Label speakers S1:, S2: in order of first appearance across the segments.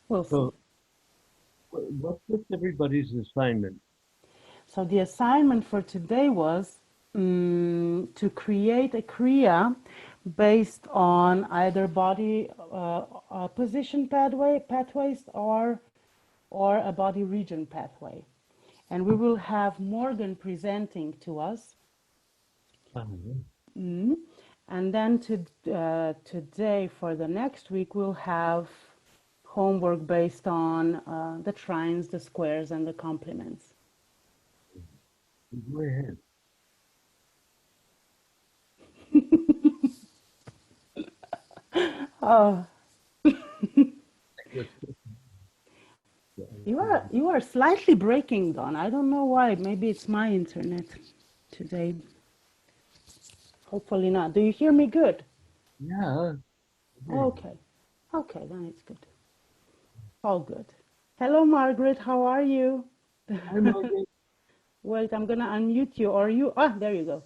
S1: We'll see.
S2: So, what's everybody's assignment?
S1: So the assignment for today was to create a Kriya based on either body position pathways or a body region pathway. And we will have Morgan presenting to us. And then today, for the next week, we'll have homework based on the trines, the squares, and the complements.
S2: Go ahead.
S1: Oh, you are slightly breaking, Don. I don't know why. Maybe it's my internet today. Hopefully not. Do you hear me good?
S2: Yeah.
S1: Okay. Okay, then it's good. All good. Hello, Margaret. How are you?
S2: Hi, Morgan.
S1: Wait, I'm gonna unmute you. Or you? Ah, there you go.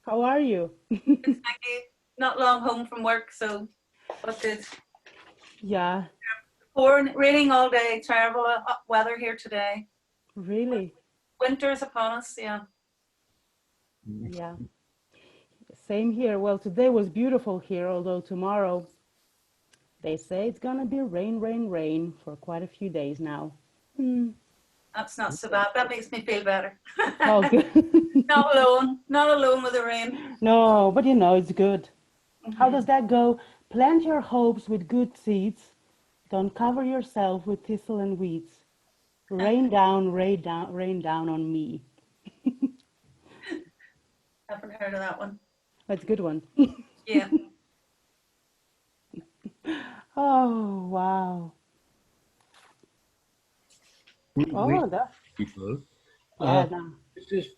S1: How are you?
S3: Thank you. Not long home from work, so what good?
S1: Yeah.
S3: Pouring, raining all day. Terrible weather here today.
S1: Really?
S3: Winter is upon us. Yeah.
S1: Yeah. Same here. Well, today was beautiful here, although tomorrow they say it's gonna be rain, rain, rain for quite a few days now.
S3: That's not so bad. That makes me feel better.
S1: All good.
S3: Not alone. Not alone with the rain.
S1: No, but you know, it's good. How does that go? Plant your hopes with good seeds. Don't cover yourself with thistle and weeds. Rain down, rain down, rain down on me.
S3: Haven't heard of that one.
S1: That's a good one.
S3: Yeah.
S1: Oh, wow.
S2: We
S1: Oh, that,
S2: people.
S1: yeah. No.
S2: It's just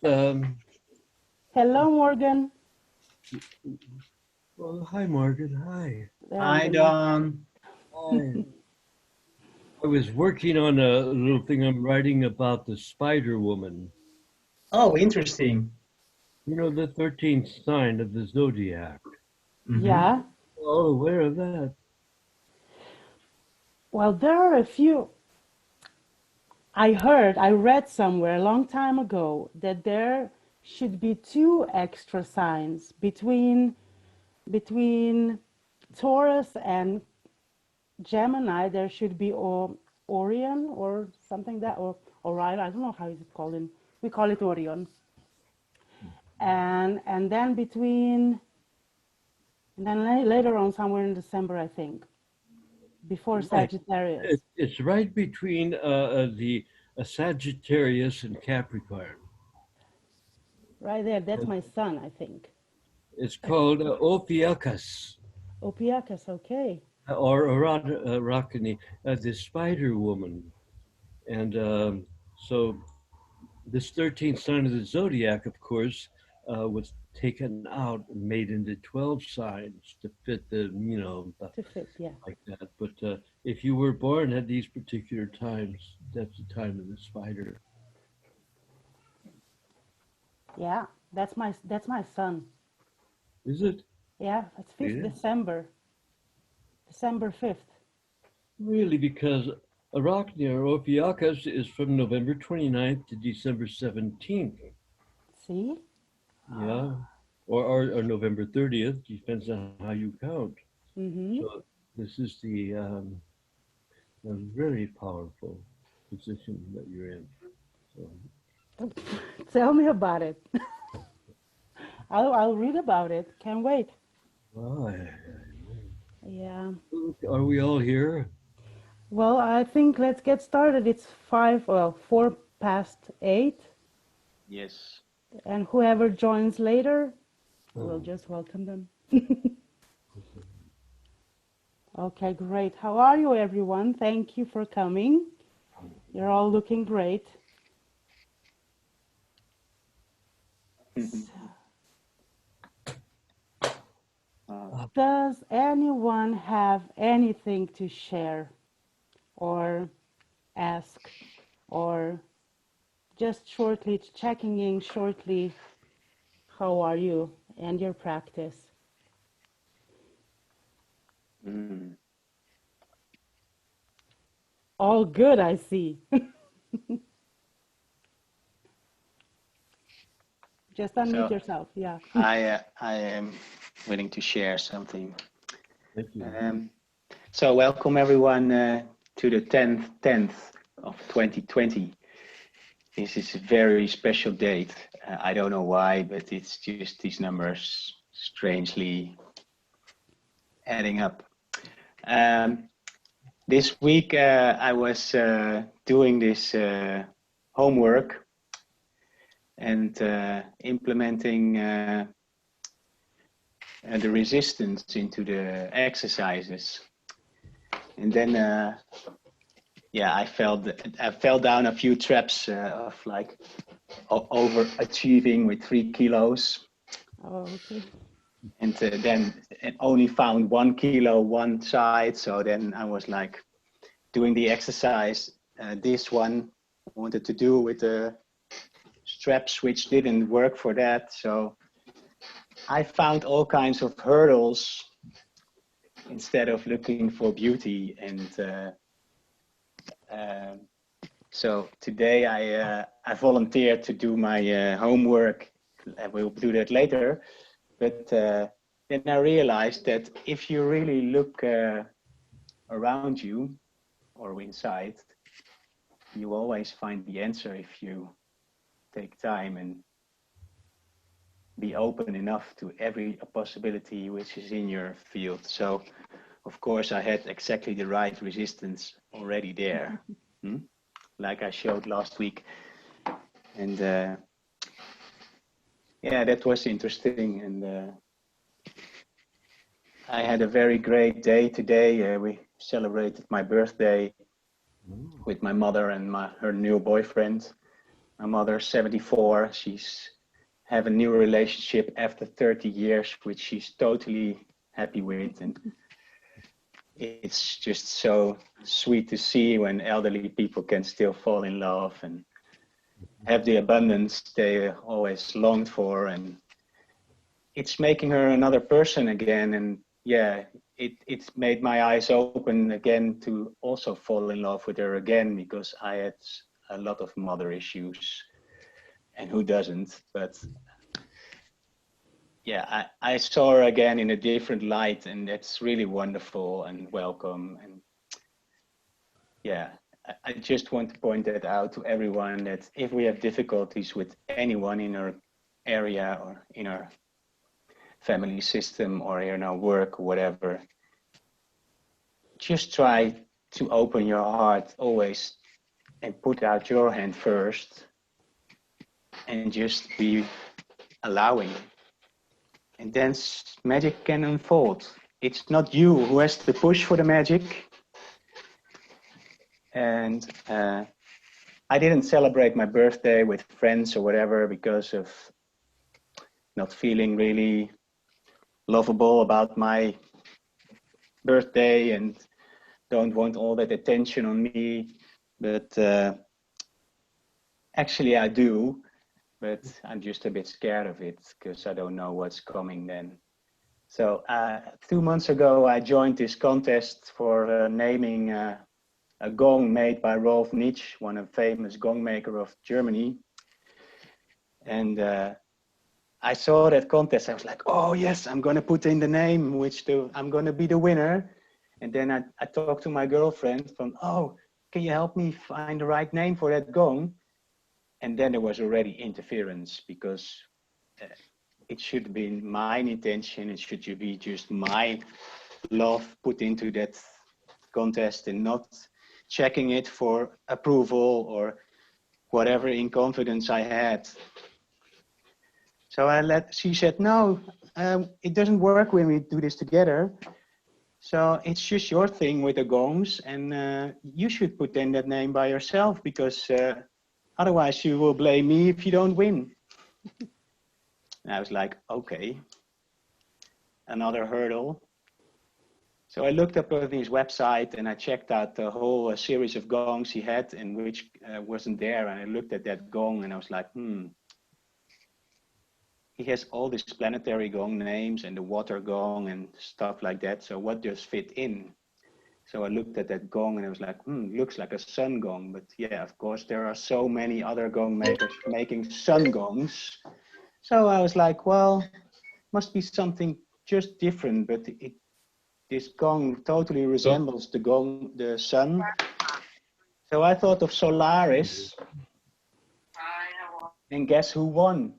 S1: Hello, Morgan.
S2: well, hi, Morgan. Hi.
S1: There, I'm
S4: Hi,
S1: gonna.
S4: Don.
S2: Hi. I was working on a little thing I'm writing about the Spider Woman.
S4: Oh, interesting.
S2: You know, the 13th sign of the zodiac.
S1: Yeah.
S2: All aware of that.
S1: Well, there are a few. I read somewhere a long time ago that there should be two extra signs between Taurus and Gemini. There should be Orion or something that or Orion. I don't know how is it called in. We call it Orion. And then later on somewhere in December, I think, before
S2: Right.
S1: Sagittarius.
S2: It's right between the Sagittarius and Capricorn.
S1: Right there, that's my son, I think.
S2: It's called Ophiuchus
S1: Ophiuchus, okay.
S2: or Arachne, the Spider Woman. And so this 13th sign of the zodiac, of course, was taken out and made into 12 signs to fit the,
S1: To fit, yeah.
S2: like that. But if you were born at these particular times, that's the time of the spider.
S1: Yeah, that's my son.
S2: Is it?
S1: Yeah, it's 5th
S2: Yeah.
S1: December. December 5th.
S2: Really, because Arachne or Ophiuchus is from November 29th to December 17th.
S1: See?
S2: Yeah. Or November 30th, depends on how you count.
S1: Mm-hmm.
S2: So this is a very powerful position that you're in. So,
S1: Tell me about it. I'll read about it. Can't wait.
S2: well,
S1: Yeah.
S2: are we all here?
S1: Well, I think let's get started. It's 4 past 8,
S4: Yes.
S1: and whoever joins later, we'll just welcome them. Okay, great. How are you, everyone? Thank you for coming. You're all looking great. Does anyone have anything to share or ask or just shortly checking in shortly? How are you and your practice? All good, I see. Just unmute
S4: So
S1: yourself. Yeah.
S4: I am willing to share something.
S2: Thank you.
S4: So welcome everyone to the 10th of 2020. This is a very special date. I don't know why, but it's just these numbers strangely adding up. This week I was doing this homework and implementing the resistance into the exercises. And then, yeah, I fell down a few traps of like overachieving with 3 kilos.
S1: Oh, okay.
S4: And then it only found 1 kilo one side. So then I was like doing the exercise. This one I wanted to do with the straps, which didn't work for that. So I found all kinds of hurdles instead of looking for beauty. And so today I volunteered to do my homework. We'll do that later. But then I realized that if you really look around you or inside, you always find the answer if you take time and be open enough to every possibility which is in your field. So, of course, I had exactly the right resistance already there, like I showed last week. And yeah, that was interesting. And I had a very great day today. We celebrated my birthday with my mother and her new boyfriend. My mother's 74. She's have a new relationship after 30 years, which she's totally happy with. And it's just so sweet to see when elderly people can still fall in love and have the abundance they always longed for. And it's making her another person again. And yeah, it's made my eyes open again to also fall in love with her again, because I had a lot of mother issues, and who doesn't? But yeah, I saw her again in a different light, and that's really wonderful and welcome. And yeah, I just want to point that out to everyone, that if we have difficulties with anyone in our area or in our family system or in our work or whatever, just try to open your heart always and put out your hand first and just be allowing. And then magic can unfold. It's not you who has to push for the magic. And I didn't celebrate my birthday with friends or whatever because of not feeling really lovable about my birthday and don't want all that attention on me. But actually I do, but I'm just a bit scared of it because I don't know what's coming then. So 2 months ago, I joined this contest for naming a gong made by Rolf Nitsch, one of the famous gong maker of Germany. And I saw that contest. I was like, oh yes, I'm going to put in the name, I'm going to be the winner. And then I talked to my girlfriend from, oh, can you help me find the right name for that gong? And then there was already interference, because it should be my intention. It should be just my love put into that contest and not checking it for approval or whatever in confidence I had. So she said, no, it doesn't work when we do this together. So it's just your thing with the gongs, and you should put in that name by yourself, because otherwise you will blame me if you don't win. And I was like, okay, another hurdle. So I looked up on his website and I checked out the whole series of gongs he had, and which wasn't there. And I looked at that gong and I was like, he has all these planetary gong names and the water gong and stuff like that. So what does fit in? So I looked at that gong and I was like, looks like a sun gong. But yeah, of course, there are so many other gong makers making sun gongs. So I was like, well, must be something just different. But this gong totally resembles the gong, the sun. So I thought of Solaris. And guess who won?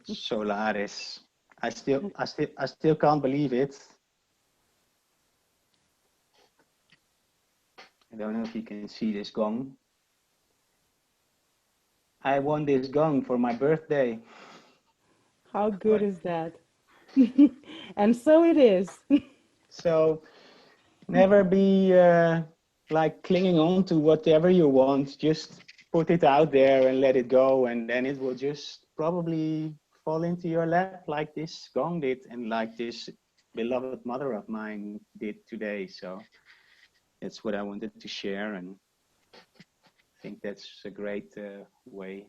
S4: Solaris. I still can't believe it. I don't know if you can see this gong. I won this gong for my birthday.
S1: How good is that? And so it is.
S4: So never be like clinging on to whatever you want. Just put it out there and let it go, and then it will just probably fall into your lap like this gong did, and like this beloved mother of mine did today. So that's what I wanted to share, and I think that's a great way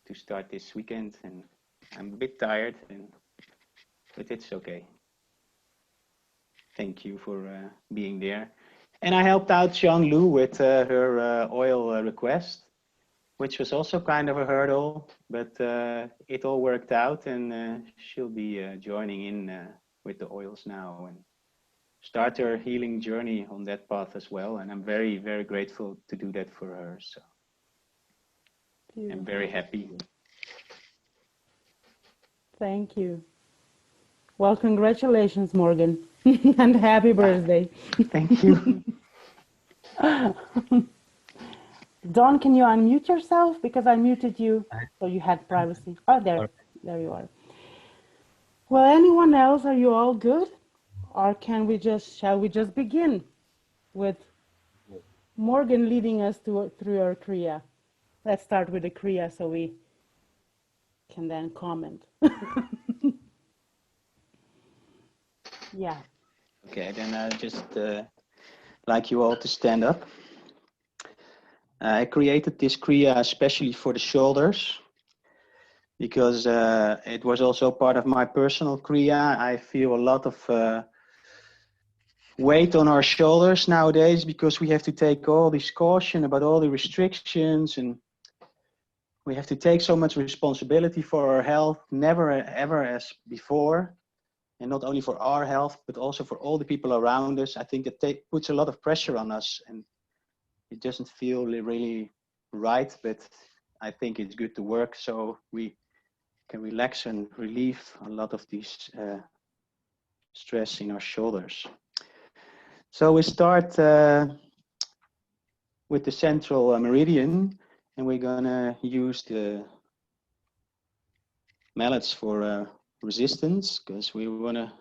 S4: to start this weekend. And I'm a bit tired, but it's okay. Thank you for being there. And I helped out Xiang-Lu with her oil request, which was also kind of a hurdle, but it all worked out, and she'll be joining in with the oils now and start her healing journey on that path as well. And I'm very, very grateful to do that for her. So
S1: Beautiful.
S4: I'm very happy.
S1: Thank you. Well, congratulations, Morgan, and happy birthday.
S4: Thank you.
S1: Don, can you unmute yourself? Because I muted you, so you had privacy. Oh, there you are. Well, anyone else, are you all good? Or shall we just begin with Morgan leading us through our Kriya? Let's start with the Kriya so we can then comment. Yeah.
S4: Okay, then I just like you all to stand up. I created this Kriya especially for the shoulders because it was also part of my personal Kriya. I feel a lot of weight on our shoulders nowadays because we have to take all this caution about all the restrictions, and we have to take so much responsibility for our health, never ever as before. And not only for our health, but also for all the people around us. I think it puts a lot of pressure on us, and it doesn't feel really right, but I think it's good to work so we can relax and relieve a lot of these stress in our shoulders. So we start with the central meridian, and we're gonna use the mallets for resistance, because we wanna,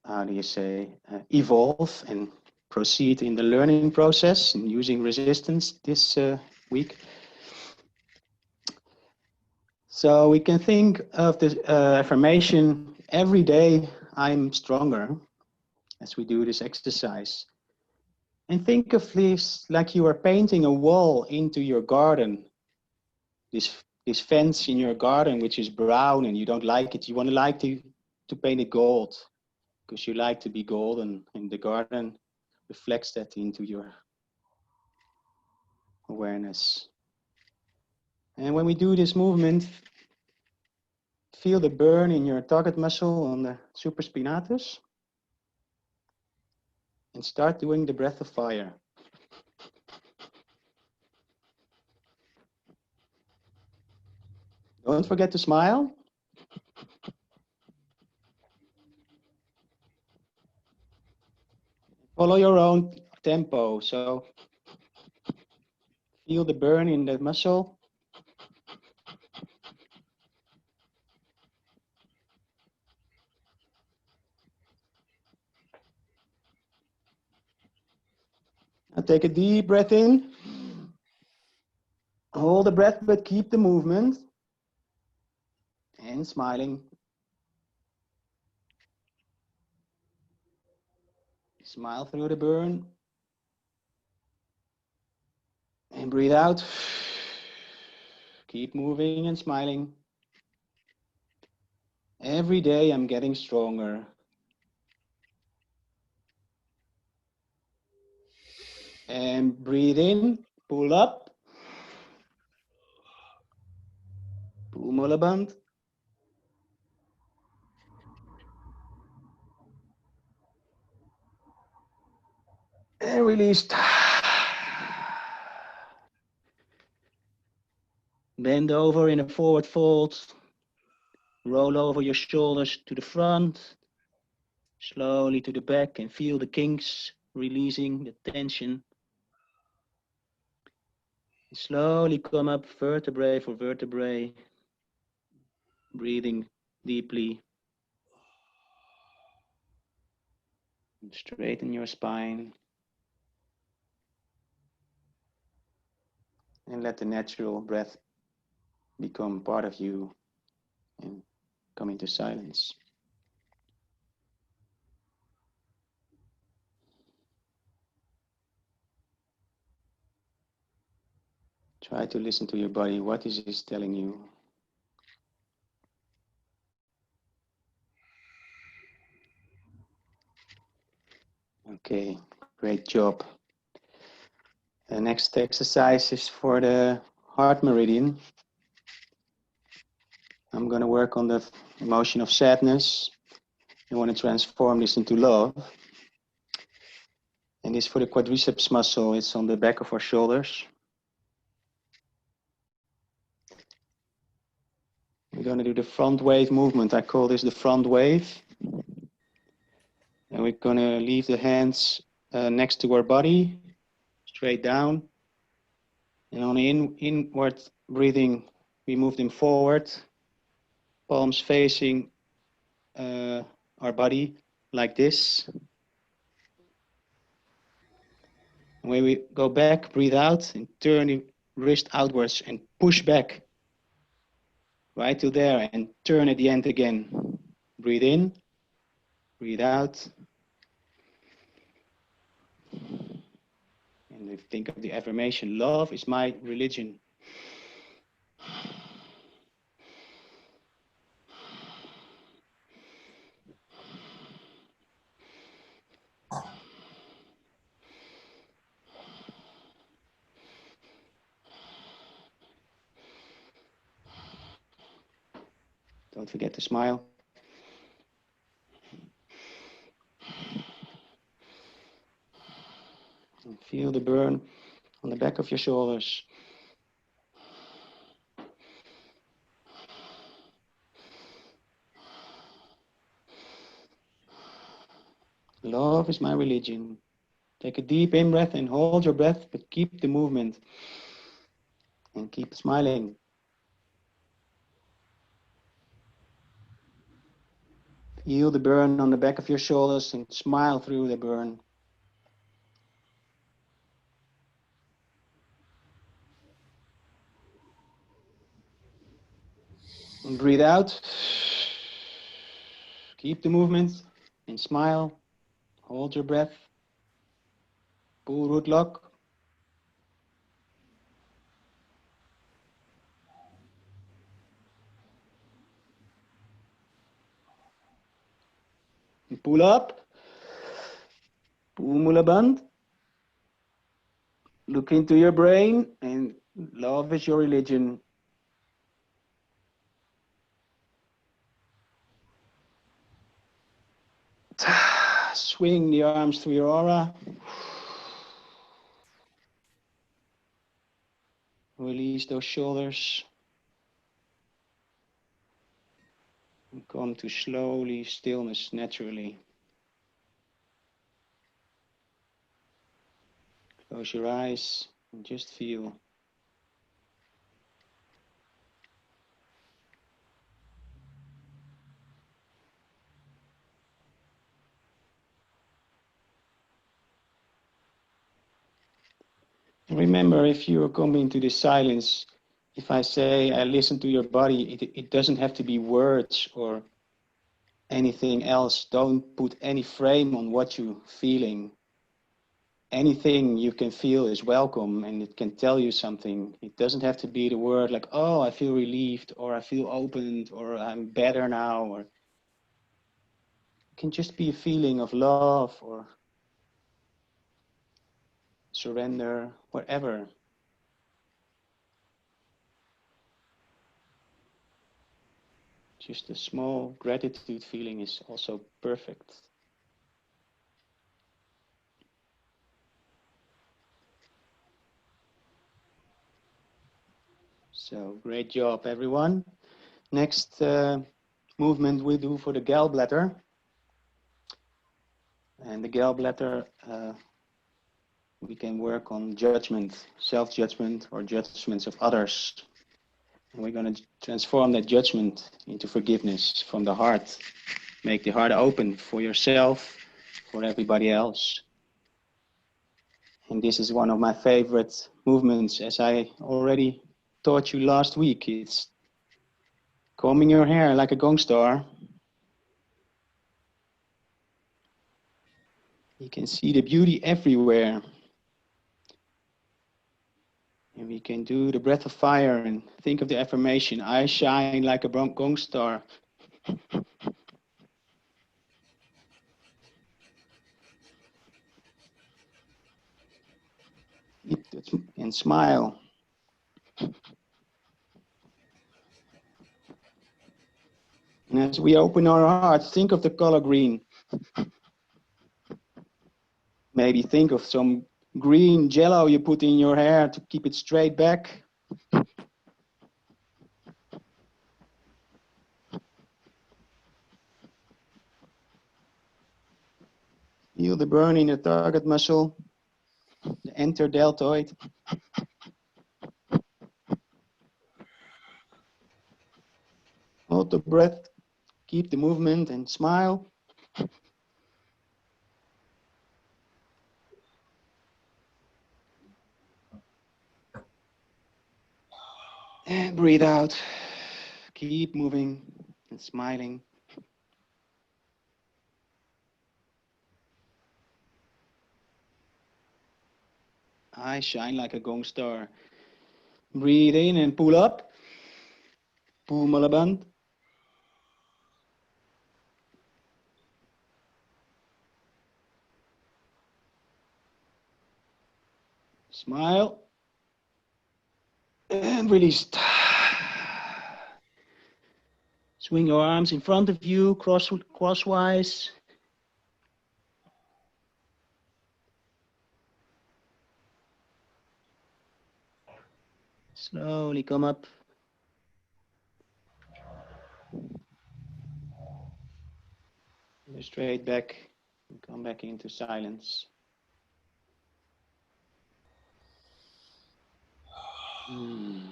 S4: how do you say, evolve and proceed in the learning process and using resistance this week. So we can think of the affirmation, every day I'm stronger, as we do this exercise. And think of this like you are painting a wall into your garden, this fence in your garden, which is brown and you don't like it. You want to paint it gold, because you like to be golden, and the garden reflects that into your awareness. And when we do this movement, feel the burn in your target muscle on the supraspinatus, and start doing the breath of fire. Don't forget to smile. Follow your own tempo. So feel the burn in the muscle. Now take a deep breath in. Hold the breath, but keep the movement. And smiling. Smile through the burn. And breathe out. Keep moving and smiling. Every day I'm getting stronger. And breathe in, pull up. Pull Mullaband. And release. Bend over in a forward fold. Roll over your shoulders to the front. Slowly to the back and feel the kinks releasing the tension. Slowly come up vertebrae for vertebrae. Breathing deeply. Straighten your spine. And let the natural breath become part of you and come into silence. Try to listen to your body. What is it telling you? Okay, great job. The next exercise is for the heart meridian. I'm going to work on the emotion of sadness. I want to transform this into love. And this for the quadriceps muscle. It's on the back of our shoulders. We're going to do the front wave movement. I call this the front wave. And we're going to leave the hands next to our body, straight down. And on the inward breathing, we move them forward, palms facing our body like this. And when we go back, breathe out and turn the wrist outwards and push back right to there and turn at the end again. Breathe in, breathe out. And if you think of the affirmation, love is my religion. Don't forget to smile. And feel the burn on the back of your shoulders. Love is my religion. Take a deep in-breath and hold your breath, but keep the movement. And keep smiling. Feel the burn on the back of your shoulders and smile through the burn. And breathe out. Keep the movement and smile. Hold your breath. Pull root lock. And pull up. Pull Mulaband. Look into your brain and love is your religion. Swing the arms through your aura. Release those shoulders. And come to slowly stillness naturally. Close your eyes and just feel. Remember, if you are coming to this silence, if I say I listen to your body, it doesn't have to be words or anything else. Don't put any frame on what you're feeling. anything you can feel is welcome, and it can tell you something. It doesn't have to be the word like, oh, I feel relieved, or I feel opened, or I'm better now, or it can just be a feeling of love or surrender, whatever. Just a small gratitude feeling is also perfect. So great job, everyone. Next movement we do for the gallbladder. And the gallbladder, we can work on judgment, self-judgment, or judgments of others. And we're going to transform that judgment into forgiveness from the heart. Make the heart open for yourself, for everybody else. And this is one of my favorite movements, as I already taught you last week. It's combing your hair like a gong star. You can see the beauty everywhere. And we can do the breath of fire and think of the affirmation, I shine like a gong star. And smile. And as we open our hearts, think of the color green. Maybe think of some green jello you put in your hair to keep it straight back. Feel the burn in the target muscle, the interdeltoid. Hold the breath, keep the movement and smile. And breathe out. Keep moving and smiling. I shine like a gong star. Breathe in and pull up. Pull malaband. Smile. And release. Swing your arms in front of you, crosswise. Slowly come up. Go straight back and come back into silence. You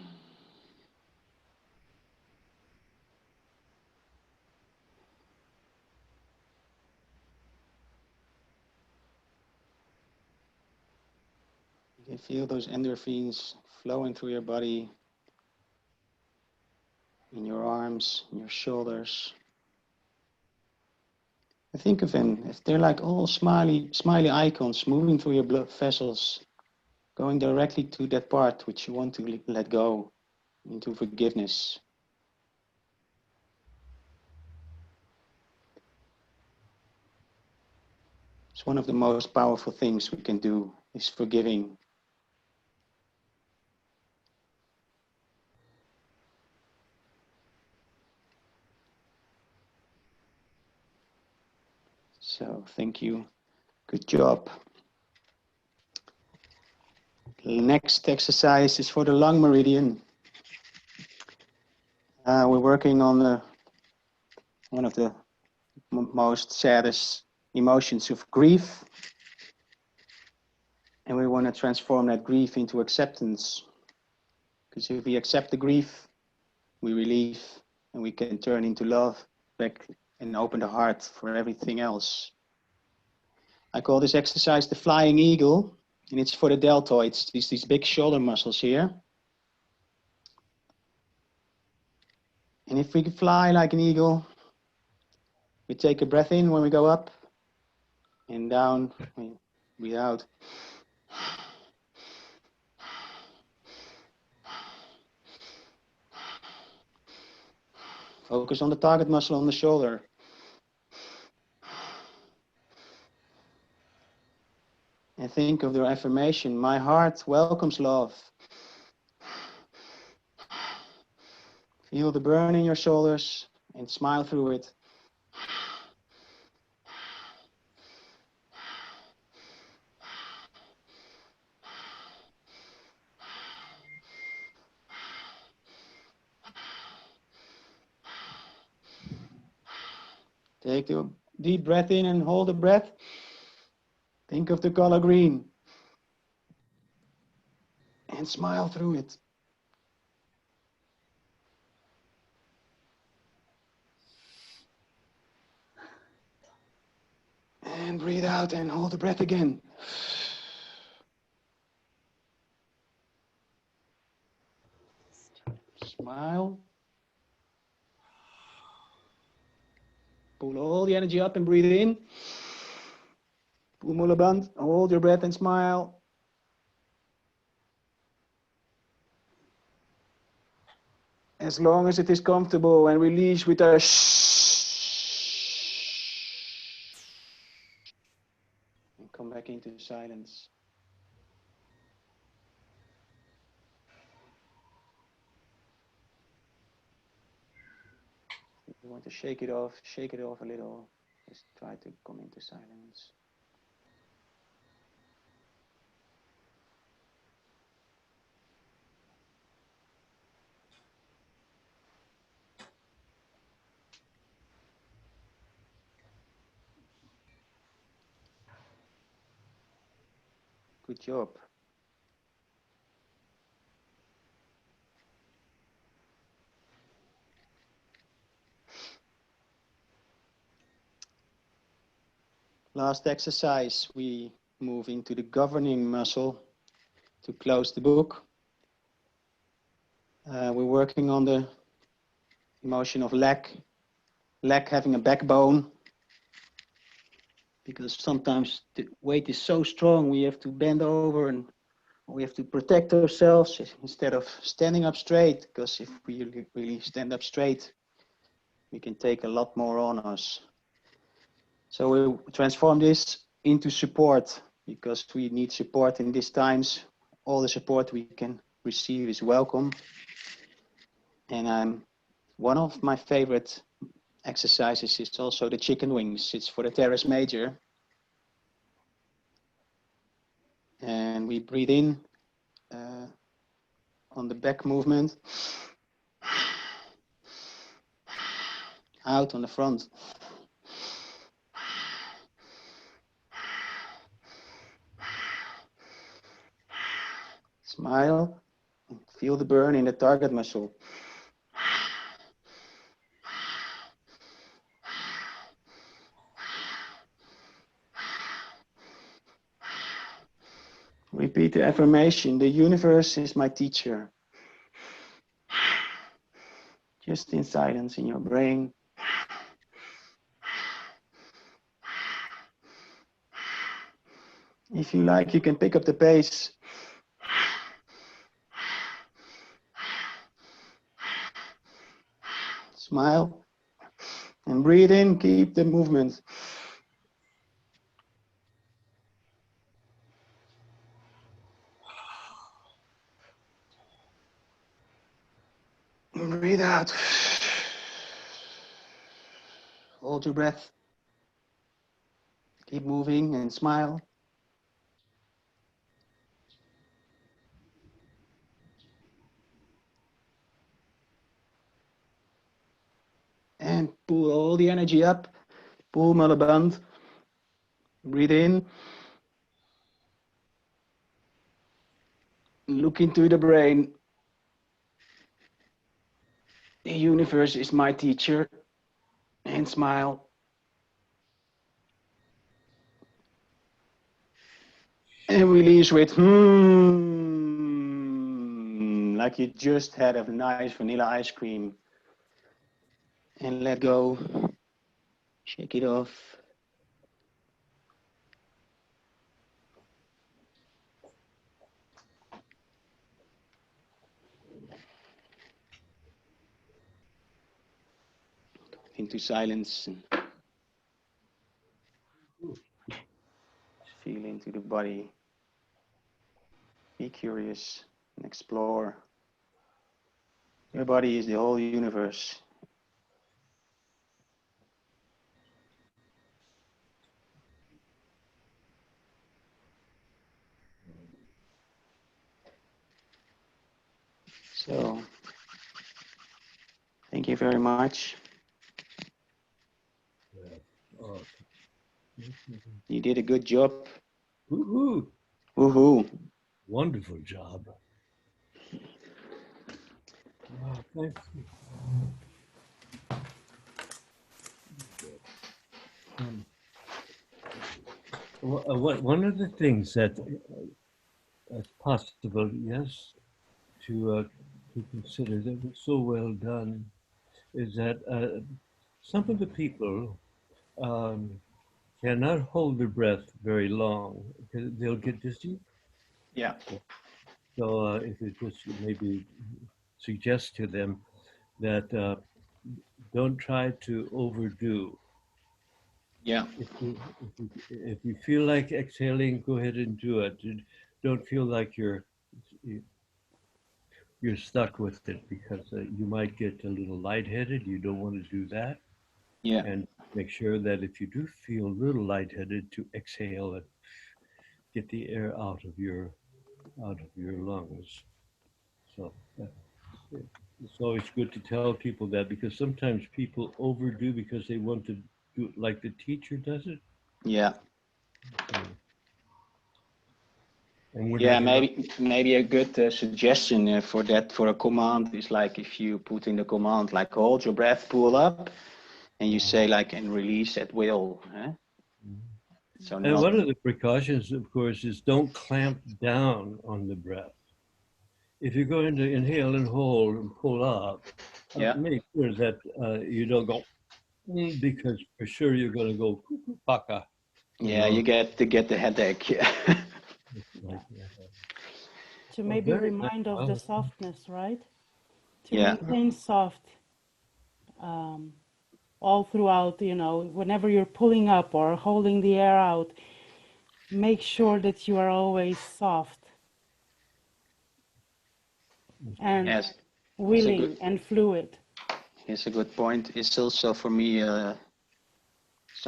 S4: can feel those endorphins flowing through your body, in your arms, in your shoulders. I think of them as they're like all smiley icons moving through your blood vessels, going directly to that part which you want to let go, into forgiveness. It's one of the most powerful things we can do, is forgiving. So thank you. Good job. The next exercise is for the lung meridian. We're working on one of the most saddest emotions of grief. And we want to transform that grief into acceptance. Because if we accept the grief, we relieve and we can turn into love back and open the heart for everything else. I call this exercise the flying eagle, and it's for the deltoids, these big shoulder muscles here. And if we can fly like an eagle, we take a breath in when we go up and down Breathe out. Focus on the target muscle on the shoulder. And think of your affirmation. My heart welcomes love. Feel the burn in your shoulders and smile through it. Take a deep breath in and hold the breath. Think of the color green. And smile through it. And breathe out and hold the breath again. Smile. Pull all the energy up and breathe in. Pull Mulaband. Hold your breath and smile. As long as it is comfortable, and release with a shh. And come back into silence. If you want to shake it off a little. Just try to come into silence. Good job. Last exercise, we move into the governing muscle to close the book. We're working on the emotion of lack having a backbone, because sometimes the weight is so strong we have to bend over and we have to protect ourselves instead of standing up straight, because if we really stand up straight, we can take a lot more on us. So we'll transform this into support, because we need support in these times. All the support we can receive is welcome. And one of my favorite exercises is also the chicken wings. It's for the teres major. And we breathe in on the back movement, out on the front. Smile and feel the burn in the target muscle. Repeat the affirmation, the universe is my teacher. Just in silence in your brain. If you like, you can pick up the pace. Smile and breathe in, keep the movement. Breathe out. Hold your breath. Keep moving and smile. And pull all the energy up. Pull Mulaband. Breathe in. Look into the brain. The universe is my teacher. And smile. And release with like you just had a nice vanilla ice cream. And let go. Shake it off. into silence and feel into the body. Be curious and explore. Your body is the whole universe. So, thank you very much.
S2: Oh.
S4: You did a good job.
S2: Woohoo!
S4: Woohoo!
S2: Wonderful job. Oh, thank you. One of the things that is possible, yes, to consider that was so well done is that some of the people cannot hold their breath very long because they'll get dizzy.
S4: Yeah.
S2: So if you just maybe suggest to them that don't try to overdo.
S4: Yeah.
S2: If you feel like exhaling, go ahead and do it. Don't feel like you're stuck with it because you might get a little lightheaded. You don't want to do that.
S4: Yeah.
S2: And make sure that if you do feel a little lightheaded, to exhale and get the air out of your lungs. So it's always good to tell people that because sometimes people overdo because they want to do it like the teacher does it.
S4: Yeah.
S2: And we're
S4: Yeah,
S2: not
S4: maybe a good suggestion for that, for a command, is like if you put in the command like hold your breath, pull up, and you say like and release at will. So
S2: And
S4: not,
S2: one of the precautions, of course, is don't clamp down on the breath. If you're going to inhale and hold and pull up,
S4: yeah,
S2: make sure that you don't go because for sure you're going to go paka.
S4: yeah, you get the headache. Yeah.
S1: To maybe
S2: very
S1: remind of the softness, right? To
S4: Yeah.
S1: maintain soft all throughout, whenever you're pulling up or holding the air out, make sure that you are always soft and
S4: Yes,
S1: willing and fluid.
S4: it's a good point. It's also for me.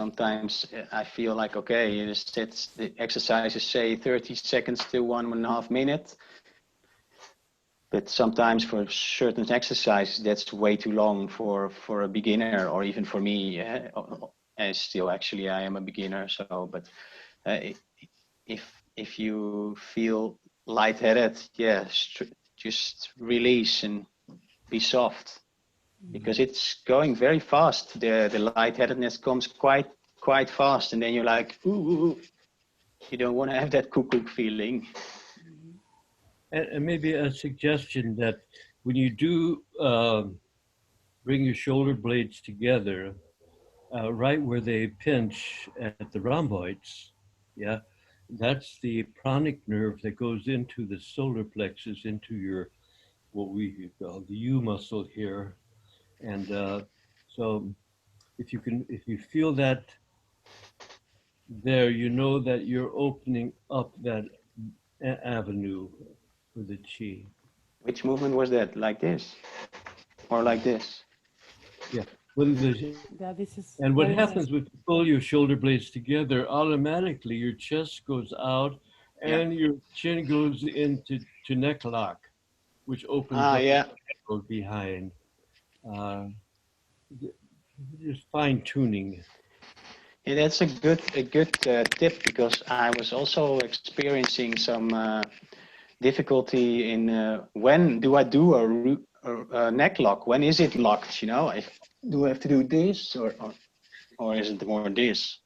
S4: Sometimes I feel like okay, the exercises say 30 seconds to 1.5 minutes. But sometimes for certain exercises, that's way too long for a beginner or even for me. And still, actually, I am a beginner. So, but if you feel lightheaded, yeah, just release and be soft because it's going very fast. The lightheadedness comes quite fast, and then you're like, ooh, you don't want to have that cuckoo feeling.
S2: And maybe a suggestion that when you do bring your shoulder blades together, right where they pinch at the rhomboids, yeah, that's the pranic nerve that goes into the solar plexus, into your, what we call the U muscle here. And so if you feel that there, you know that you're opening up that avenue for the chi.
S4: Which movement was that? Like this? Or like this?
S2: Yeah.
S1: This is
S2: And what
S1: very
S2: happens when you pull your shoulder blades together, automatically your chest goes out and your chin goes into neck lock, which opens up
S4: Yeah.
S2: the behind. Just fine tuning.
S4: Yeah, that's a good tip because I was also experiencing some difficulty in when do I do a neck lock? When is it locked? Do I have to do this or is it more this?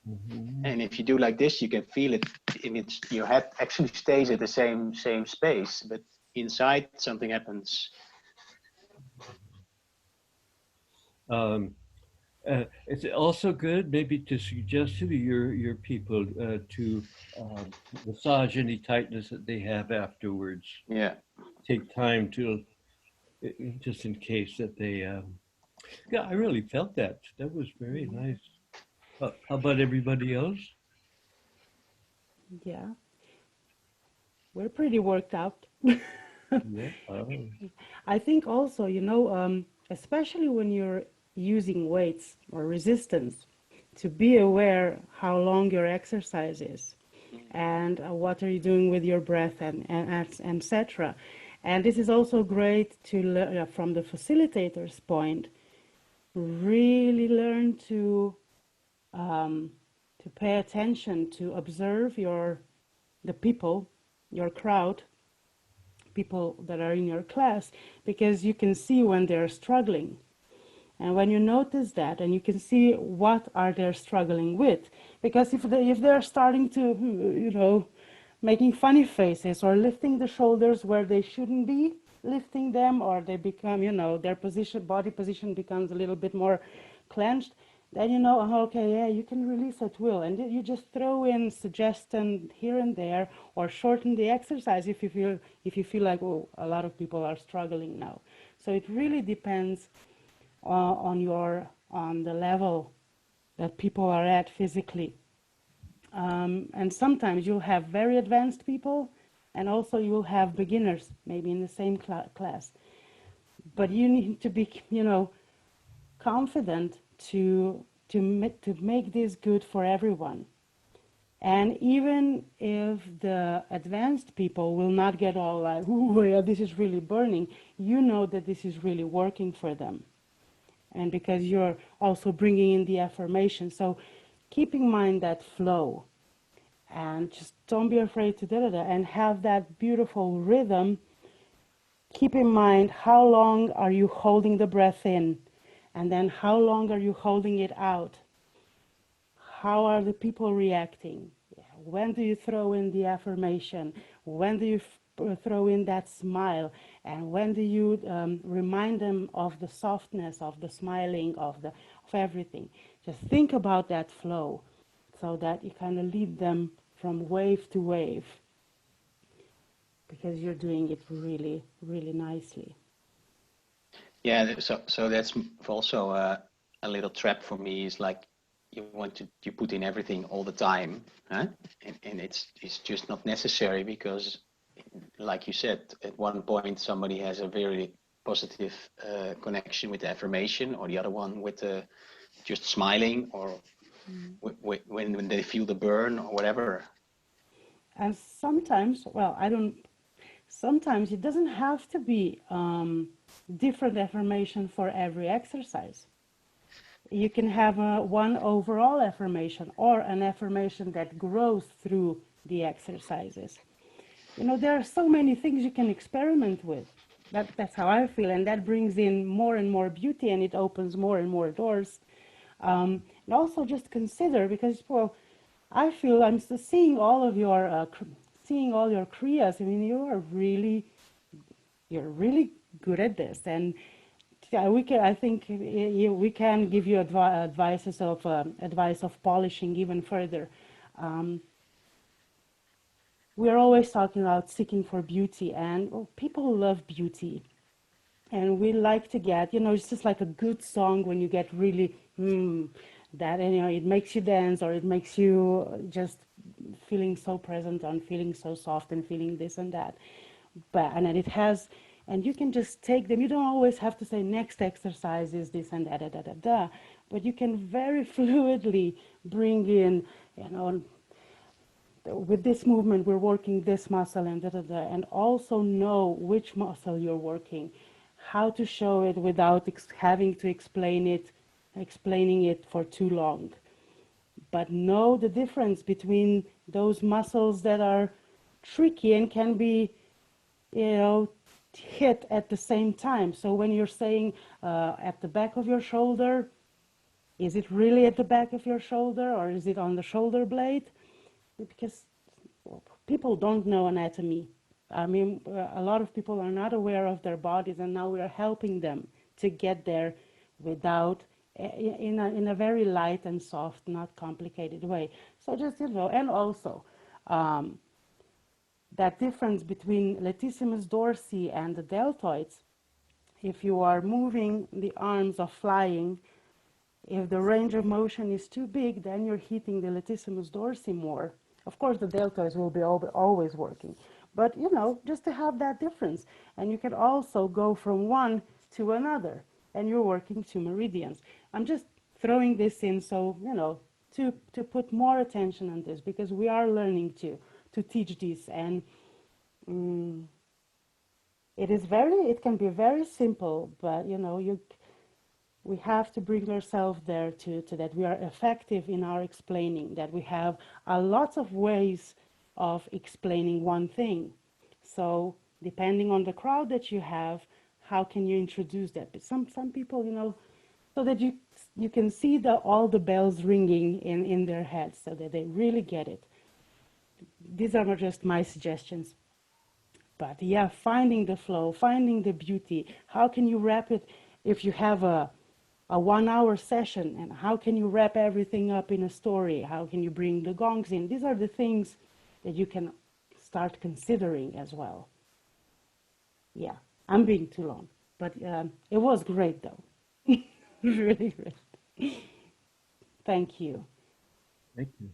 S2: Mm-hmm.
S4: And if you do like this, you can feel it. Your head actually stays at the same space, but inside something happens.
S2: It's also good maybe to suggest to your people to massage any tightness that they have afterwards.
S4: Yeah.
S2: Take time to, just in case that they Yeah, I really felt that. That was very nice. How about everybody else?
S1: Yeah, we're pretty worked out.
S2: Yeah. Oh,
S1: I think also, especially when you're using weights or resistance, to be aware how long your exercise is and what are you doing with your breath and etc. And this is also great to learn from the facilitator's point, really learn to pay attention, to observe the people, your crowd, people that are in your class, because you can see when they're struggling. And when you notice that, and you can see what are they struggling with, because if they're starting to, making funny faces or lifting the shoulders where they shouldn't be lifting them, or they become, their body position becomes a little bit more clenched, then okay, yeah, you can release at will, and you just throw in suggestion here and there, or shorten the exercise if you feel like, oh, a lot of people are struggling now. So it really depends on the level that people are at physically. And sometimes you'll have very advanced people, and also you'll have beginners, maybe in the same class. But you need to be, confident to make this good for everyone. And even if the advanced people will not get all like, oh yeah, this is really burning, you know that this is really working for them. And because you're also bringing in the affirmation. So keep in mind that flow, and just don't be afraid to and have that beautiful rhythm. Keep in mind, how long are you holding the breath in, and then how long are you holding it out? How are the people reacting? When do you throw in the affirmation? When do you throw in that smile? And when do you remind them of the softness, of the smiling, of everything? Just think about that flow, so that you kind of lead them from wave to wave, because you're doing it really, really nicely.
S4: Yeah, so that's also a little trap for me, is like you put in everything all the time, huh? And it's just not necessary, because like you said, at one point somebody has a very positive connection with the affirmation, or the other one with just smiling, or when they feel the burn or whatever.
S1: And sometimes, sometimes it doesn't have to be different affirmation for every exercise. You can have one overall affirmation, or an affirmation that grows through the exercises. There are so many things you can experiment with. That's how I feel, and that brings in more and more beauty, and it opens more and more doors. And also just consider, because, well, I feel I'm seeing all of your, seeing all your Kriyas. I mean, you're really good at this, and I think we can give you advice of polishing even further. We're always talking about seeking for beauty, and people love beauty. And we like to get, it's just like a good song when you get really, that, and, it makes you dance, or it makes you just feeling so present and feeling so soft and feeling this and that. And you can just take them. You don't always have to say next exercise is this and that, but you can very fluidly bring in, with this movement, we're working this muscle and also know which muscle you're working, how to show it without having to explaining it for too long. But know the difference between those muscles that are tricky and can be, hit at the same time. So when you're saying at the back of your shoulder, is it really at the back of your shoulder, or is it on the shoulder blade? Because people don't know anatomy. I mean, a lot of people are not aware of their bodies, and now we are helping them to get there without, in a very light and soft, not complicated way. So just, and also that difference between latissimus dorsi and the deltoids if you are moving the arms or flying, if the range of motion is too big, then you're hitting the latissimus dorsi more. Of course, the deltoids will be always working, but you know, just to have that difference. And you can also go from one to another, and you're working two meridians. I'm just throwing this in, so you know, to put more attention on this, because we are learning to teach this, and it can be very simple, but you know, we have to bring ourselves there to that we are effective in our explaining, that we have a lot of ways of explaining one thing. So depending on the crowd that you have, how can you introduce that? But some people, you know, so that you can see all the bells ringing in their heads, so that they really get it. These are not just my suggestions. But yeah, finding the flow, finding the beauty. How can you wrap it if you have a 1 hour session, and how can you wrap everything up in a story? How can you bring the gongs in? These are the things that you can start considering as well. Yeah, I'm being too long, but it was great though. Really great. Thank you.
S2: Thank you.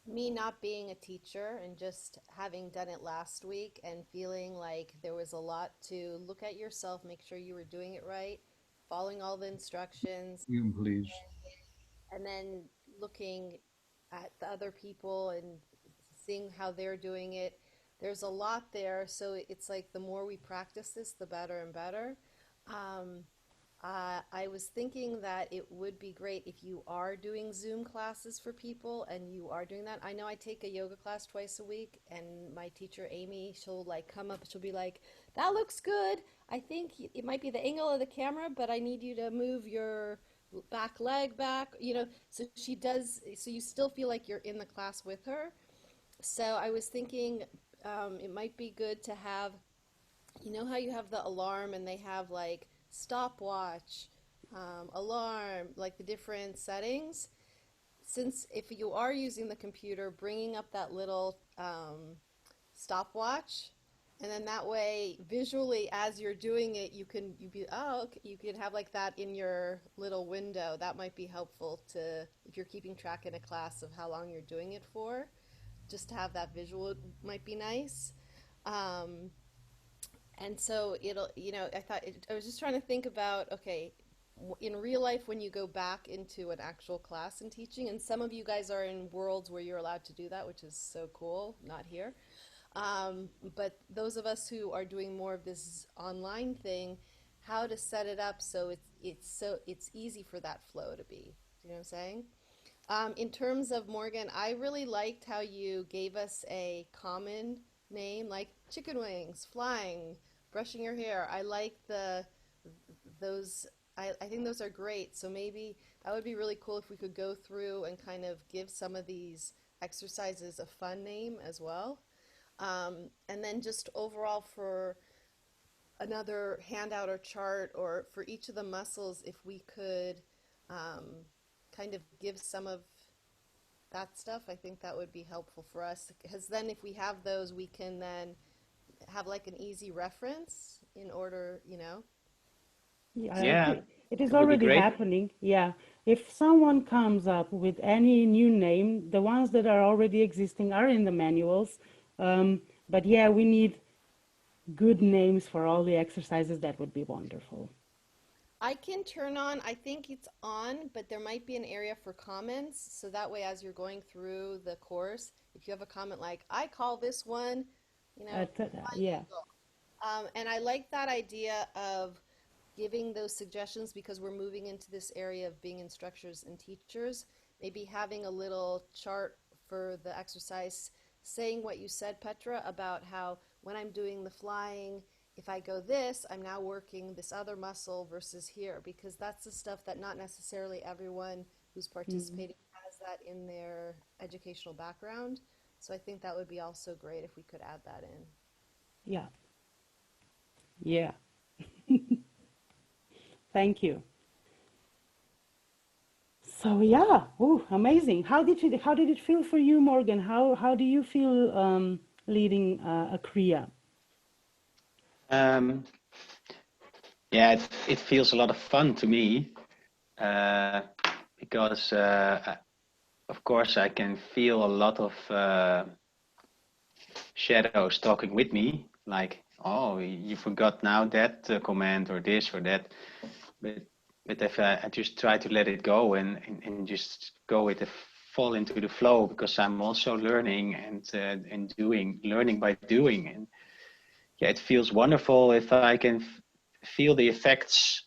S5: Me not being a teacher and just having done it last week and feeling like there was a lot to look at yourself, make sure you were doing it right, following all the instructions,
S2: Please.
S5: and then looking at the other people and seeing how they're doing it. There's a lot there, so it's like the more we practice this, the better and better. I was thinking that it would be great if you are doing Zoom classes for people and you are doing that. I know I take a yoga class twice a week, and my teacher, Amy, she'll like come up, she'll be like, that looks good. I think it might be the angle of the camera, but I need you to move your back leg back, you know, so she does, so you still feel like you're in the class with her. So I was thinking it might be good to have, you know how you have the alarm and they have like stopwatch, alarm, like the different settings. Since if you are using the computer, bringing up that little stopwatch, and then that way visually as you're doing it, you can have like that in your little window. That might be helpful to, if you're keeping track in a class of how long you're doing it for, just to have that visual might be nice. And so it'll, you know, I was just trying to think about, okay, in real life when you go back into an actual class and teaching, and some of you guys are in worlds where you're allowed to do that, which is so cool, not here. But those of us who are doing more of this online thing, how to set it up so it's easy for that flow to be. Do you know what I'm saying? In terms of Morgan, I really liked how you gave us a common name like chicken wings, flying, brushing your hair. I like those. I think those are great. So maybe that would be really cool if we could go through and kind of give some of these exercises a fun name as well. And then just overall for another handout or chart, or for each of the muscles, if we could kind of give some of that stuff, I think that would be helpful for us, because then if we have those, we can then have like an easy reference in order, you know.
S4: Yeah,
S1: It is
S4: that would be
S1: already
S4: great.
S1: happening. Yeah. If someone comes up with any new name, the ones that are already existing are in the manuals. But yeah, we need good names for all the exercises. That would be wonderful.
S5: I can turn on, I think it's on, but there might be an area for comments. So that way, as you're going through the course, if you have a comment like, I call this one, you know,
S1: Yeah.
S5: and I like that idea of giving those suggestions, because we're moving into this area of being instructors and teachers. Maybe having a little chart for the exercise saying what you said, Petra, about how when I'm doing the flying, if I go this, I'm now working this other muscle versus here, because that's the stuff that not necessarily everyone who's participating has that in their educational background. So I think that would be also great if we could add that in.
S1: Yeah. Yeah. Thank you. So yeah, oh, amazing. How did it feel for you, Morgan? How do you feel leading a Kriya?
S4: Yeah, it feels a lot of fun to me because, of course, I can feel a lot of shadows talking with me, like, oh, you forgot now that command or this or that. But if I just try to let it go and just go with the fall into the flow, because I'm also learning and learning by doing, and yeah, it feels wonderful if I can feel the effects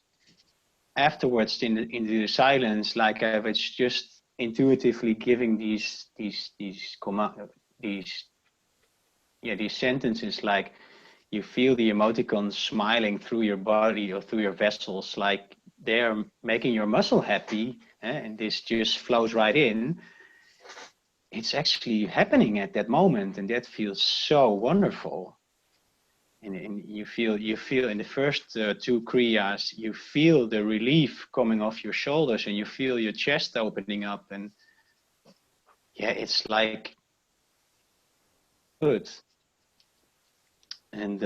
S4: afterwards in the silence, like I was just intuitively giving these sentences, like you feel the emoticons smiling through your body or through your vessels, like they're making your muscle happy, and this just flows right in. It's actually happening at that moment, and that feels so wonderful. And you feel in the first two kriyas, you feel the relief coming off your shoulders, and you feel your chest opening up, and yeah, it's like good. And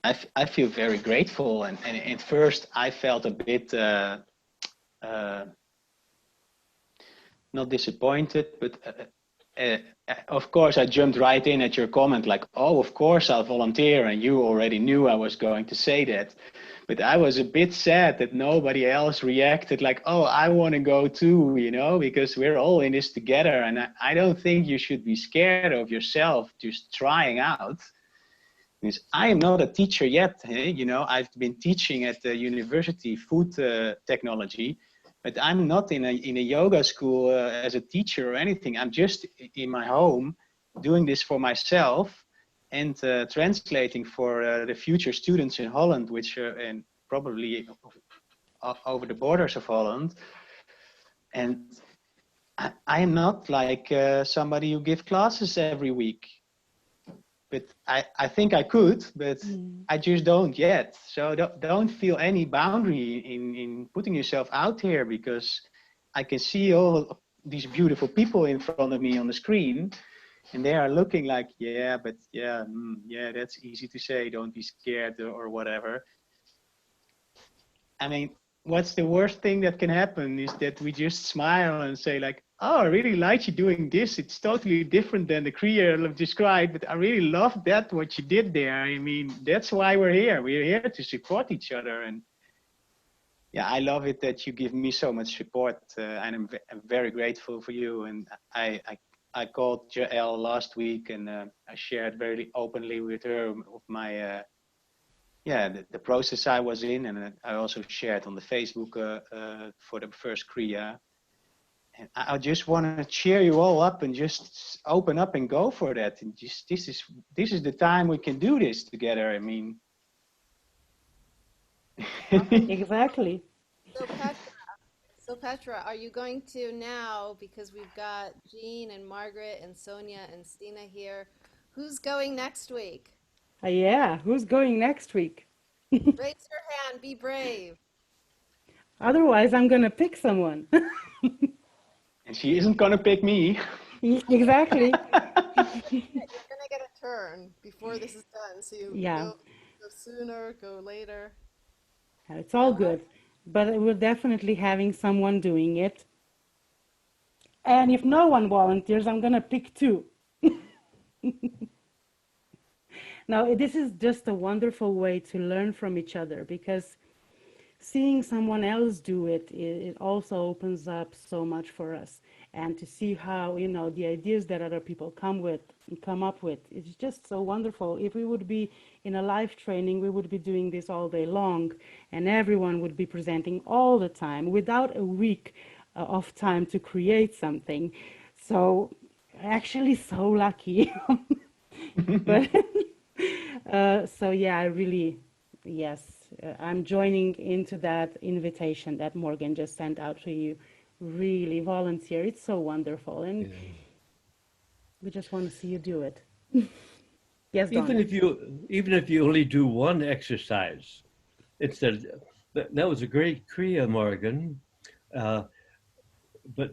S4: I feel very grateful. And at first I felt a bit not disappointed, but of course I jumped right in at your comment, like, oh, of course I'll volunteer, and you already knew I was going to say that. But I was a bit sad that nobody else reacted like, oh, I want to go too, you know, because we're all in this together. And I don't think you should be scared of yourself just trying out. Because I am not a teacher yet, you know, I've been teaching at the university food technology, but I'm not in a yoga school as a teacher or anything. I'm just in my home doing this for myself and translating for the future students in Holland, which are and probably over the borders of Holland. And I am not like somebody who gives classes every week. But I think I could, but I just don't yet. So don't feel any boundary in putting yourself out here, because I can see all these beautiful people in front of me on the screen, and they are looking like, yeah, but yeah, yeah, that's easy to say. Don't be scared or whatever. I mean, what's the worst thing that can happen is that we just smile and say like, oh, I really like you doing this. It's totally different than the Kriya I've described, but I really love that, what you did there. I mean, that's why we're here. We're here to support each other. And yeah, I love it that you give me so much support, and I'm very grateful for you. And I called Jael last week, and I shared very openly with her of my the process I was in, and I also shared on the Facebook for the first Kriya. And I just want to cheer you all up and just open up and go for that. And just this is the time we can do this together. I mean,
S1: Exactly.
S5: So Petra, are you going to now, because we've got Jean and Margaret and Sonia and Stina here, who's going next week?
S1: Yeah, who's going next week?
S5: Raise your hand, be brave.
S1: Otherwise, I'm gonna pick someone.
S4: and she isn't gonna pick me.
S1: Exactly.
S5: You're gonna get a turn before this is done, so you
S1: Yeah,
S5: go sooner, go later.
S1: it's all good. But we're definitely having someone doing it. And if no one volunteers, I'm gonna pick two. Now, this is just a wonderful way to learn from each other, because seeing someone else do it, it also opens up so much for us. And to see how, you know, the ideas that other people come up with, it's just so wonderful. If we would be in a live training, we would be doing this all day long, and everyone would be presenting all the time without a week of time to create something. So actually so lucky. But so yeah, I really, yes, I'm joining into that invitation that Morgan just sent out to you. Really volunteer. It's so wonderful, and
S2: Yeah.
S1: we just want to see you do it. Yes,
S2: Even
S1: Don.
S2: if you only do one exercise, instead, that was a great Kriya, Morgan. Uh, but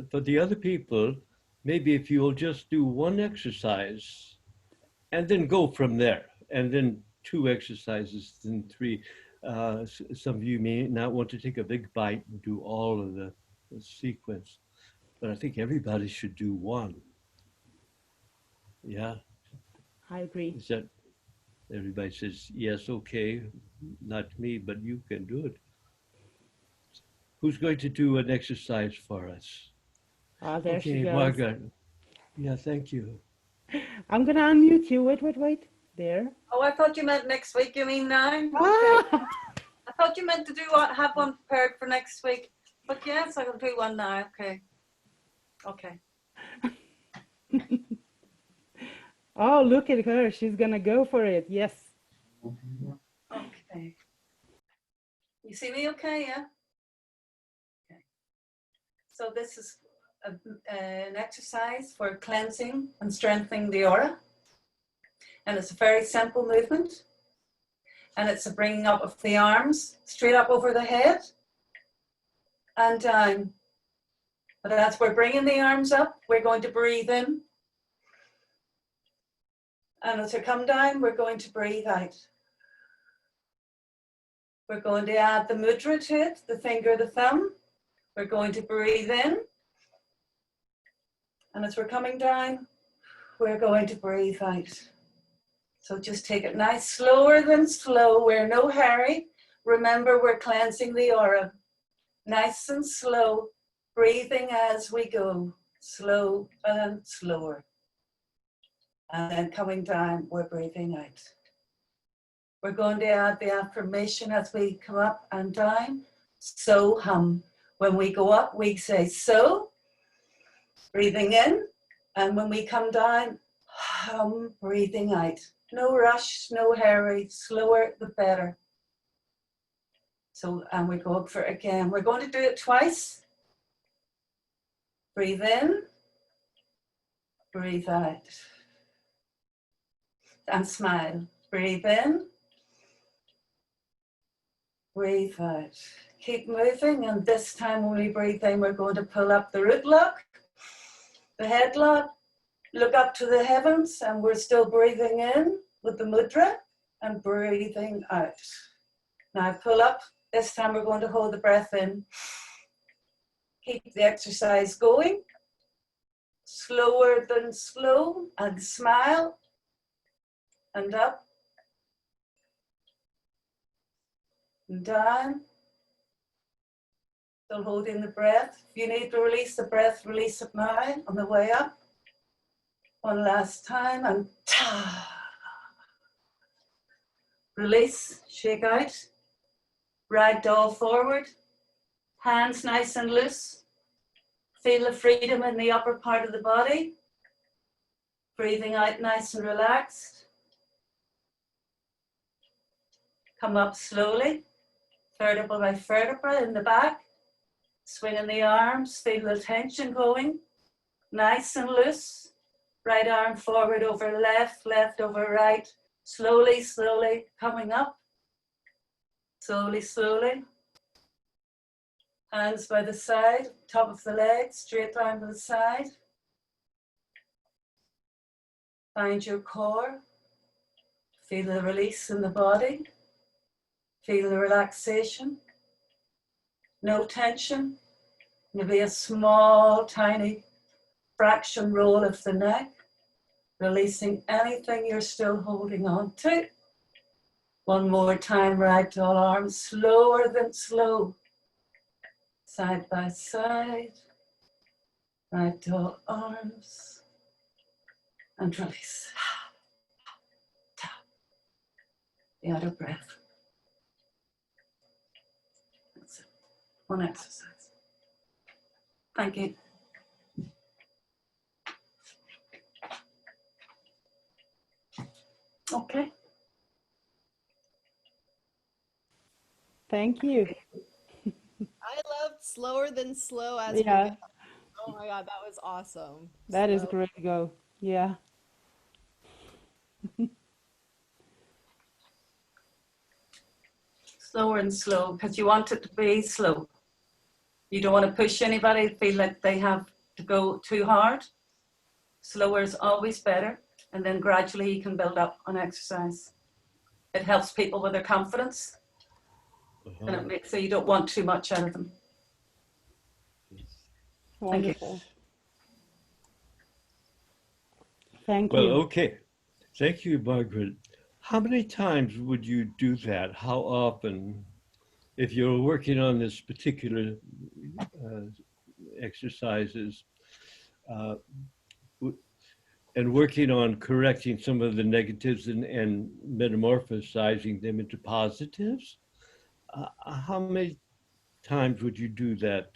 S2: for the other people, maybe if you'll just do one exercise and then go from there, and then 2 exercises than 3. Some of you may not want to take a big bite and do all of the sequence, but I think everybody should do 1. Yeah,
S1: I agree.
S2: is that everybody says yes? Okay, not me, but you can do it. Who's going to do an exercise for us?
S1: Ah, there she
S2: Okay,
S1: goes.
S2: Margaret. Yeah, thank you.
S1: I'm gonna unmute you. Wait. There.
S3: Oh, I thought you meant next week. You mean now? Okay.
S1: Ah!
S3: I thought you meant to do have one prepared for next week. But yes, I will do one now. Okay. Okay.
S1: Oh, look at her. She's gonna go for it. Yes.
S3: Okay. You see me okay, yeah? Okay. So this is an exercise for cleansing and strengthening the aura. And it's a very simple movement. And it's a bringing up of the arms straight up over the head and down. But as we're bringing the arms up, we're going to breathe in. And as we come down, we're going to breathe out. We're going to add the mudra to it, the finger, the thumb. We're going to breathe in. And as we're coming down, we're going to breathe out. So just take it nice, slower than slow. We're no hurry. Remember, we're cleansing the aura. Nice and slow, breathing as we go. Slow and slower. And then coming down, we're breathing out. We're going to add the affirmation as we come up and down. So hum. When we go up, we say so, breathing in. And when we come down, hum, breathing out. No rush, no hurry, slower the better. So, and we go up for it again. We're going to do it twice. Breathe in, breathe out. And smile. Breathe in, breathe out. Keep moving, and this time when we breathe in, we're going to pull up the root lock, the head lock, look up to the heavens, and we're still breathing in with the mudra and breathing out. Now pull up. This time we're going to hold the breath in. Keep the exercise going. Slower than slow, and smile. And up. And down. Still holding the breath. If you need to release the breath, release it now on the way up. One last time, and ta. Release, shake out. Ragdoll forward. Hands nice and loose. Feel the freedom in the upper part of the body. Breathing out nice and relaxed. Come up slowly. Vertebra by vertebra in the back. Swinging the arms. Feel the tension going. Nice and loose. Right arm forward over left, left over right. Slowly, slowly coming up. Slowly, slowly. Hands by the side, top of the leg, straight down to the side. Find your core. Feel the release in the body. Feel the relaxation. No tension. Maybe a small, tiny fraction roll of the neck. Releasing anything you're still holding on to. One more time, ragdoll arms, slower than slow. Side by side. Ragdoll arms. And release. The other breath. That's it. One exercise. Thank you. Okay.
S1: Thank you.
S5: I loved slower than slow as we
S1: Yeah,
S5: go. Oh my God, that was awesome.
S1: that is
S5: So,
S1: great go. Yeah.
S3: Slower and slow, because you want it to be slow. You don't want to push anybody, feel like they have to go too hard. Slower is always better, and then gradually you can build up on exercise. It helps people with their confidence, and it makes so you don't want too much out of them.
S1: Wonderful. Thank
S2: Well,
S1: you.
S2: okay. Thank you, Margaret. How many times would you do that? How often? If you're working on this particular exercises and working on correcting some of the negatives and metamorphosizing them into positives, how many times would you do that?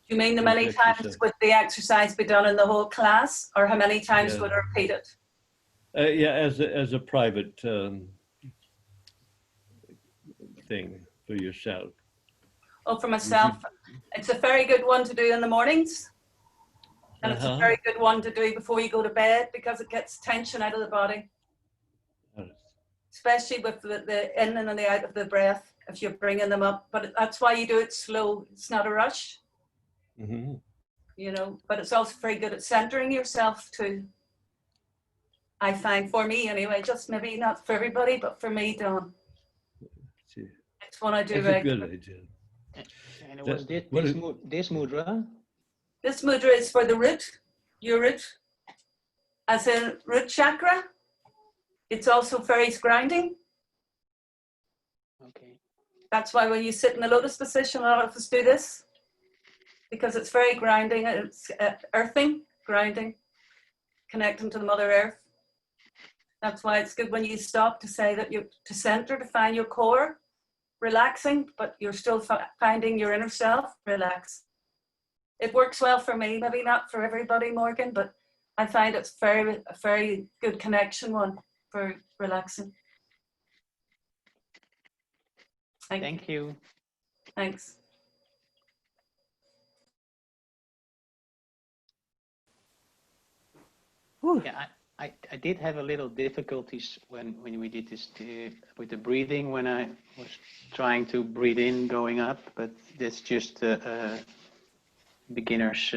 S3: Do you mean the many times would the exercise be done in the whole class, or how many times would I repeat it?
S2: Yeah, as a private thing for yourself.
S3: Oh, for myself, it's a very good one to do in the mornings. And it's a very good one to do before you go to bed, because it gets tension out of the body. Especially with the in and the out of the breath, if you're bringing them up. But that's why you do it slow. It's not a rush.
S2: Mm-hmm.
S3: You know, but it's also very good at centering yourself too. I find, for me anyway, just maybe not for everybody, but for me, Don. It's one I do regularly.
S2: That's a good idea.
S4: And it was this mudra?
S3: This mudra is for the root, your root, as in root chakra. It's also very grounding.
S4: Okay.
S3: That's why when you sit in the lotus position, a lot of us do this, because it's very grounding. It's earthing, grounding, connecting to the Mother Earth. That's why it's good when you stop to say that you to center, to find your core, relaxing, but you're still finding your inner self, relax. It works well for me, maybe not for everybody, Morgan, but I find it's a very good connection one for relaxing.
S4: Thank you.
S3: Thanks.
S4: Yeah, I did have a little difficulties when we did this with the breathing, when I was trying to breathe in going up, but that's just beginner's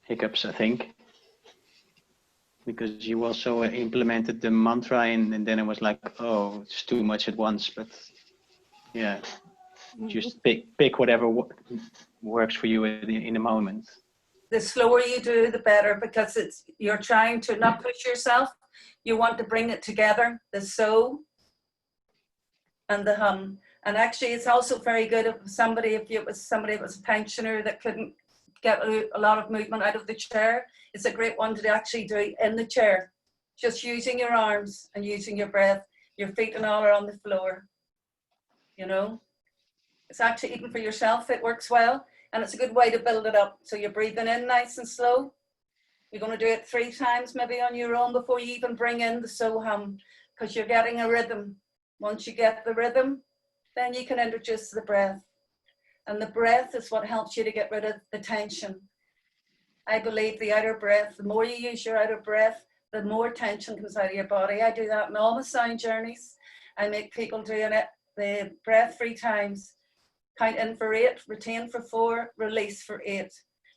S4: hiccups, I think, because you also implemented the mantra and then it was like, oh, it's too much at once. But yeah, just pick whatever works for you in the moment.
S3: The slower you do, the better, because you're trying to not push yourself. You want to bring it together, the so and the hum. And actually, it's also very good if it was somebody that was a pensioner that couldn't get a lot of movement out of the chair. It's a great one to actually do in the chair, just using your arms and using your breath. Your feet and all are on the floor. You know, it's actually, even for yourself, it works well. And it's a good way to build it up. So you're breathing in nice and slow. You're going to do it 3 times maybe on your own before you even bring in the so hum, because you're getting a rhythm. Once you get the rhythm, then you can introduce the breath. And the breath is what helps you to get rid of the tension. I believe the outer breath, the more you use your outer breath, the more tension comes out of your body. I do that in all my sound journeys. I make people doing it, the breath 3 times. Count in for 8, retain for 4, release for 8.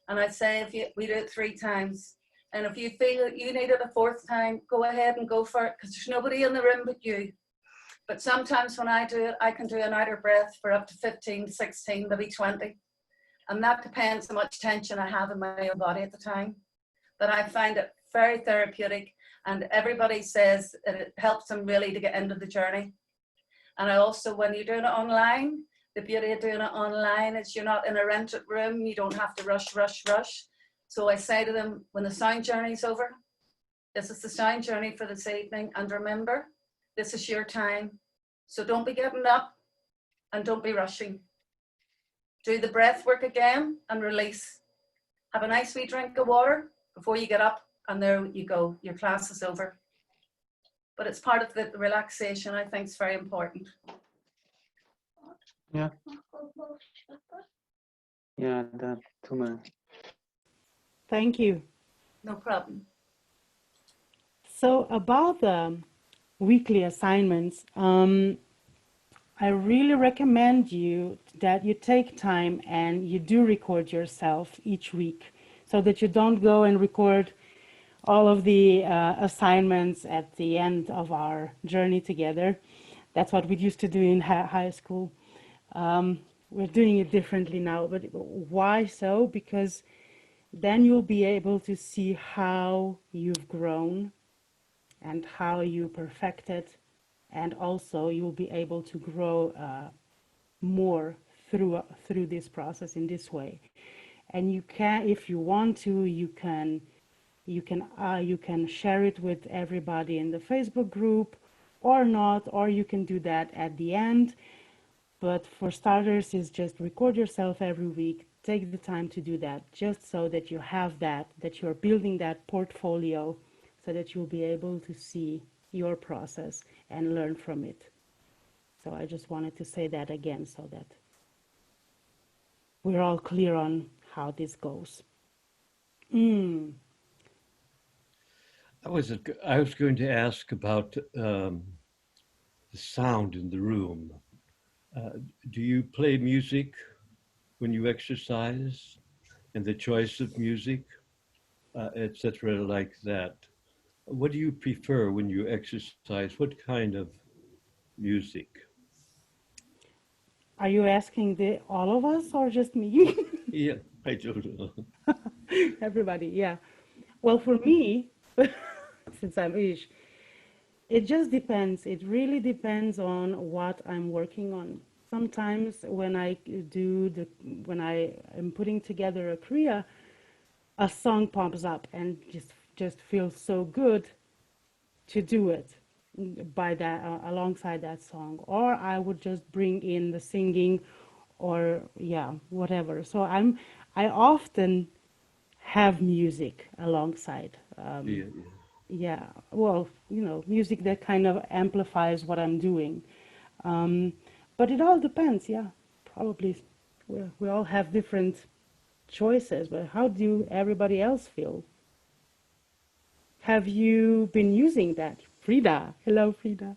S3: And I say we do it 3 times. And if you feel that you need it a 4th time, go ahead and go for it, because there's nobody in the room but you. But sometimes when I do it, I can do an outer breath for up to 15, 16, maybe 20. And that depends how much tension I have in my own body at the time. But I find it very therapeutic, and everybody says that it helps them really to get into the journey. And I also, when you're doing it online, the beauty of doing it online is you're not in a rented room. You don't have to rush, rush, rush. So I say to them, when the sound journey is over, this is the sound journey for this evening. And remember, this is your time. So don't be getting up and don't be rushing. Do the breath work again and release. Have a nice wee drink of water before you get up, and there you go. Your class is over. But it's part of the relaxation. I think it's very important.
S4: Yeah. Yeah, that too much.
S1: Thank you.
S3: No problem.
S1: So about the weekly assignments, I really recommend you that you take time and you do record yourself each week, so that you don't go and record all of the assignments at the end of our journey together. That's what we used to do in high school. We're doing it differently now, but why so? Because then you'll be able to see how you've grown and how you perfected, and also you'll be able to grow more through this process in this way. And you can, if you want to, you can share it with everybody in the Facebook group or not, or you can do that at the end. But for starters, is just record yourself every week. Take the time to do that, just so that you have that you're building that portfolio, so that you'll be able to see your process and learn from it. So I just wanted to say that again, so that we're all clear on how this goes.
S2: I was going to ask about the sound in the room. Do you play music when you exercise, and the choice of music, etc., like that? What do you prefer when you exercise? What kind of music?
S1: Are you asking all of us or just me?
S2: Yeah, I don't know.
S1: Everybody, yeah. Well, for me, since I'm Ish, it just depends. It really depends on what I'm working on. Sometimes when when I am putting together a Kriya, a song pops up and just feels so good to do it by that alongside that song, or I would just bring in the singing, or yeah, whatever. So I often have music alongside.
S2: Yeah,
S1: Yeah, well, music that kind of amplifies what I'm doing. But it all depends, yeah. Probably we all have different choices, but how do everybody else feel? Have you been using that? Frida. Hello, Frida.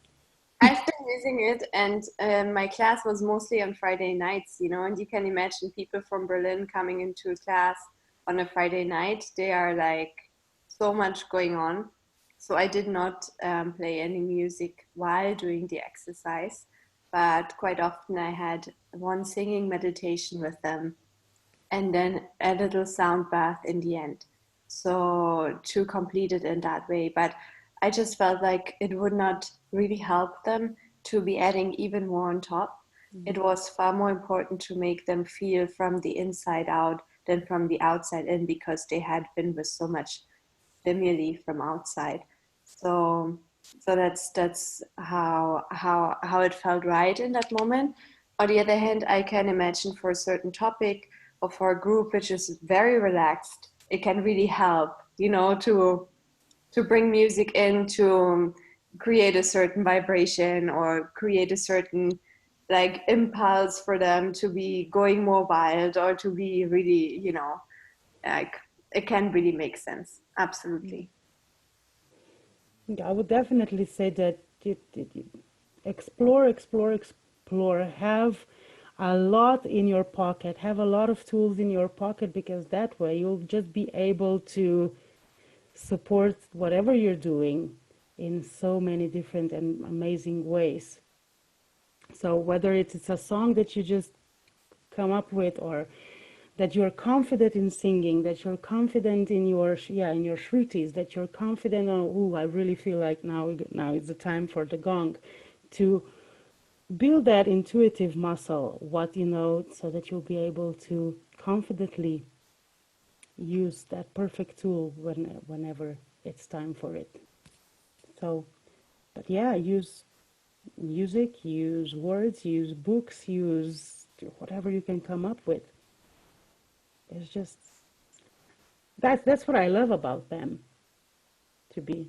S6: I've been using it, and my class was mostly on Friday nights, and you can imagine people from Berlin coming into a class on a Friday night. They are like so much going on. So I did not play any music while doing the exercise, but quite often I had one singing meditation with them and then a little sound bath in the end. So to complete it in that way. But I just felt like it would not really help them to be adding even more on top. It was far more important to make them feel from the inside out than from the outside in, because they had been with so much stimuli from outside. So that's how it felt right in that moment. On the other hand, I can imagine for a certain topic or for a group which is very relaxed, it can really help, to bring music in to create a certain vibration or create a certain like impulse for them to be going more wild or to be really, like it can really make sense. Absolutely.
S1: Yeah, I would definitely say that explore. Have a lot in your pocket. Have a lot of tools in your pocket, because that way you'll just be able to support whatever you're doing in so many different and amazing ways. So whether it's a song that you just come up with, or that you're confident in singing, that you're confident in your Shrutis, that you're confident on, oh, I really feel like now is the time for the gong, to build that intuitive muscle, so that you'll be able to confidently use that perfect tool whenever it's time for it. So, but yeah, use music, use words, use books, use whatever you can come up with. It's just that's what I love about them, to be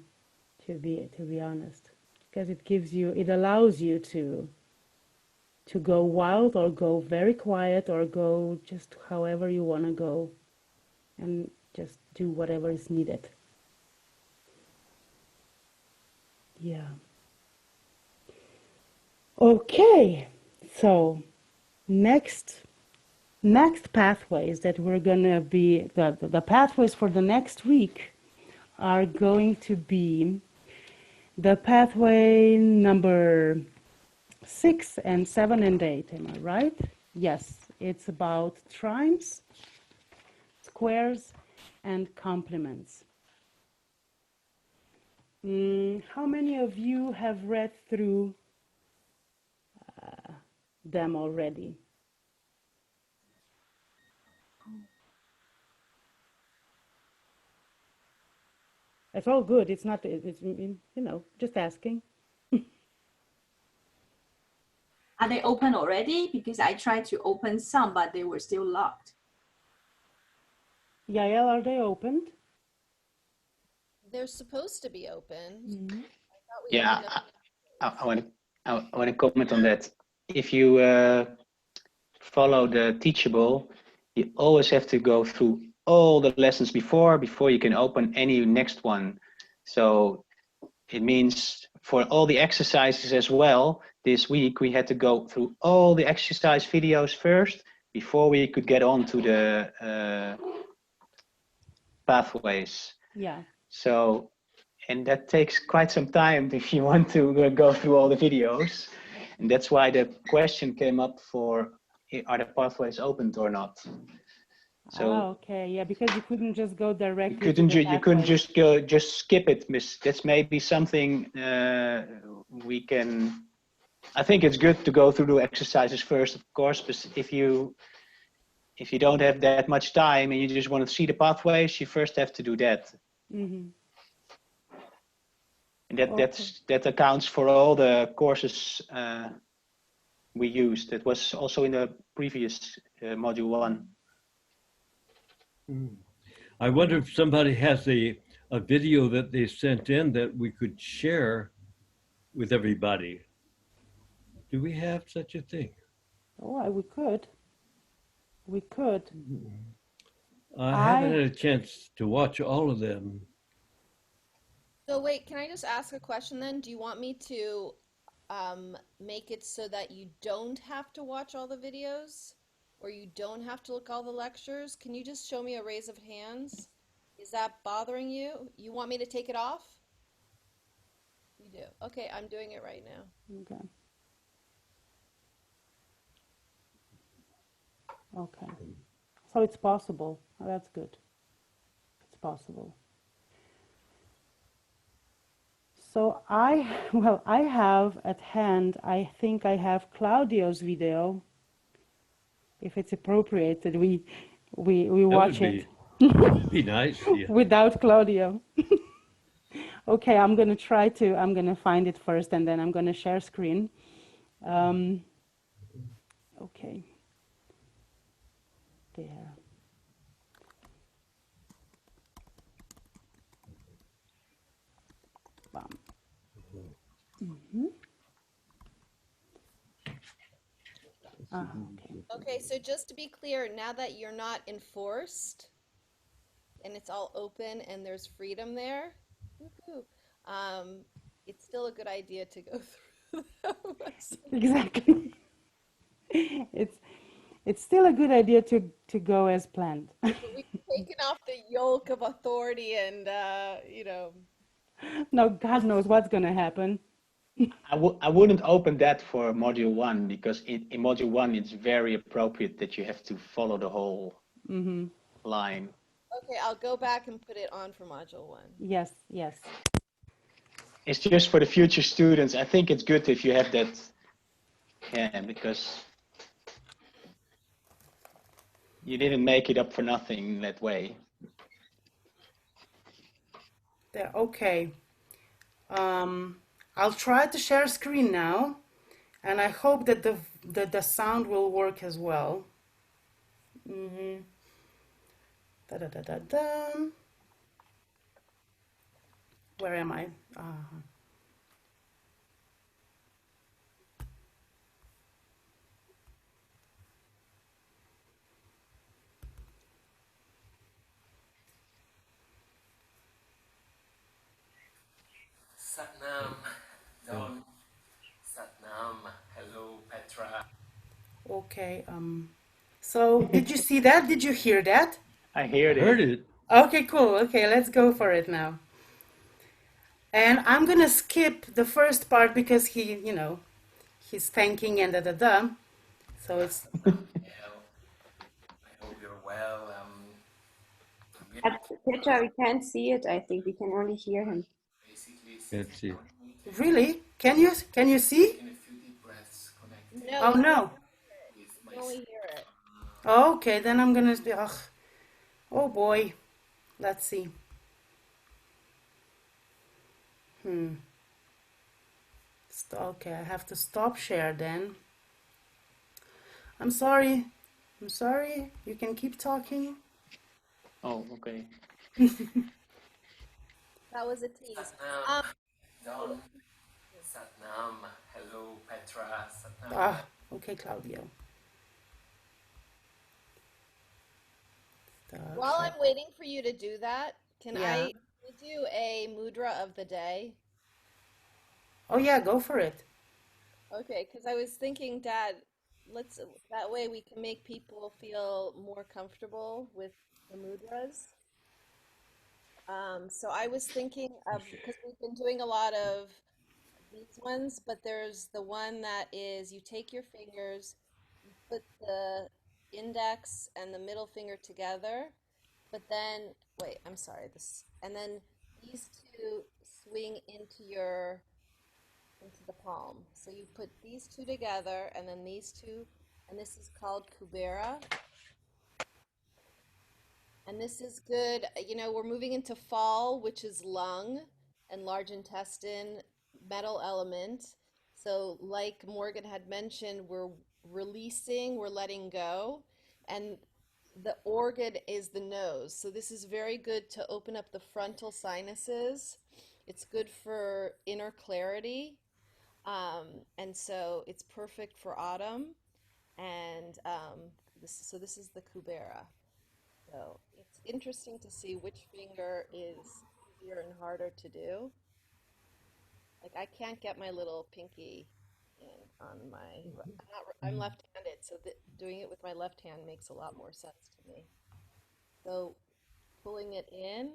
S1: honest, because it allows you to go wild, or go very quiet, or go just however you want to go, and just do whatever is needed. Yeah. Okay, so next pathways that we're gonna be the pathways for the next week are going to be the pathway number 6 and 7 and 8. Am I right? Yes, it's about trines, squares, and complements. How many of you have read through them already? It's all good. It's not, just asking.
S7: Are they open already? Because I tried to open some, but they were still locked.
S1: Yael, are they opened?
S5: They're supposed to be open.
S1: Mm-hmm.
S5: I thought we
S4: Yeah,
S5: opened up.
S4: I want to comment on that. If you follow the teachable, you always have to go through all the lessons before you can open any next one. So it means for all the exercises as well, this week we had to go through all the exercise videos first before we could get on to the pathways.
S1: Yeah.
S4: So, and that takes quite some time if you want to go through all the videos. And that's why the question came up for, are the pathways opened or not? So
S1: Okay, yeah, because you couldn't just go directly
S4: you couldn't
S1: pathways.
S4: just skip it, miss. That's maybe something we can. I think it's good to go through the exercises first, of course. But if you don't have that much time and you just want to see the pathways, you first have to do that.
S1: Mm-hmm.
S4: And that accounts for all the courses we used. That was also in the previous module 1.
S2: I wonder if somebody has a video that they sent in that we could share with everybody. Do we have such a thing?
S1: Oh, we could. We could.
S2: I haven't had a chance to watch all of them.
S5: So wait, can I just ask a question then? Do you want me to make it so that you don't have to watch all the videos? Or you don't have to look all the lectures? Can you just show me a raise of hands? Is that bothering you? You want me to take it off? You do. Okay, I'm doing it right now.
S1: Okay. Okay. So it's possible. Oh, that's good. It's possible. So I have at hand, I think I have Claudio's video. If it's appropriate that we watch it.
S2: Be nice. Yeah.
S1: Without Claudio. Okay, I'm gonna find it first and then I'm gonna share screen. Okay. There. Bam. Mm-hmm. Okay.
S5: Okay, so just to be clear, now that you're not enforced and it's all open and there's freedom there, woohoo, it's still a good idea to go through them.
S1: Exactly. It's still a good idea to go as planned.
S5: We've taken off the yoke of authority and,
S1: No, God knows what's going to happen.
S4: I wouldn't open that for module 1 because in module 1 it's very appropriate that you have to follow the whole line.
S5: Okay, I'll go back and put it on for module 1.
S1: Yes, yes.
S4: It's just for the future students. I think it's good if you have that, because you didn't make it up for nothing in that way.
S1: There, okay. I'll try to share screen now, and I hope that the sound will work as well. Da da da da da. Where am I?
S8: Satnam, Don, Satnam, hello Petra.
S1: Okay. So did you see that? Did you hear that?
S4: I heard
S2: it.
S1: Okay, cool. Okay, let's go for it now. And I'm gonna skip the first part because he, you know, he's thanking and da da da. So it's
S8: Well, I hope you're well. I'm getting
S6: Petra, we can't see it. I think we can only hear him.
S8: basically
S2: Let's
S8: sitting
S2: see.
S8: down with me,
S1: really. Can you see?
S8: taking a few deep breaths, connecting
S5: No,
S1: Oh
S5: we
S1: no.
S8: with
S5: can only
S8: myself.
S5: hear it.
S1: Okay, then I'm gonna. Ugh. Oh boy. Let's see. Okay, I have to stop share then. I'm sorry. I'm sorry. You can keep talking.
S4: Oh, okay.
S5: That was a tease.
S8: Satnam, Don, Satnam, hello Petra, Satnam.
S1: Ah, okay, Claudio.
S5: While
S1: Okay.
S5: I'm waiting for you to do that, can
S1: Yeah.
S5: I do a mudra of the day?
S1: Oh yeah, go for it.
S5: Okay, because I was thinking, Dad, let's that way we can make people feel more comfortable with the mudras. So I was thinking of
S2: Okay.
S5: because we've been doing a lot of these ones, but there's the one that is you take your fingers, you put the index and the middle finger together, but then wait, I'm sorry, this and then these two swing into the palm. So you put these two together and then these two, and this is called Kubera. And this is good. You know, we're moving into fall, which is lung and large intestine, metal element. So, like Morgan had mentioned, we're releasing, we're letting go. And the organ is the nose. So, this is very good to open up the frontal sinuses. It's good for inner clarity. And so, it's perfect for autumn. And so, this is the Kubera. So it's interesting to see which finger is easier and harder to do. Like I can't get my little pinky in on my. I'm left-handed, so doing it with my left hand makes a lot more sense to me. So pulling it in,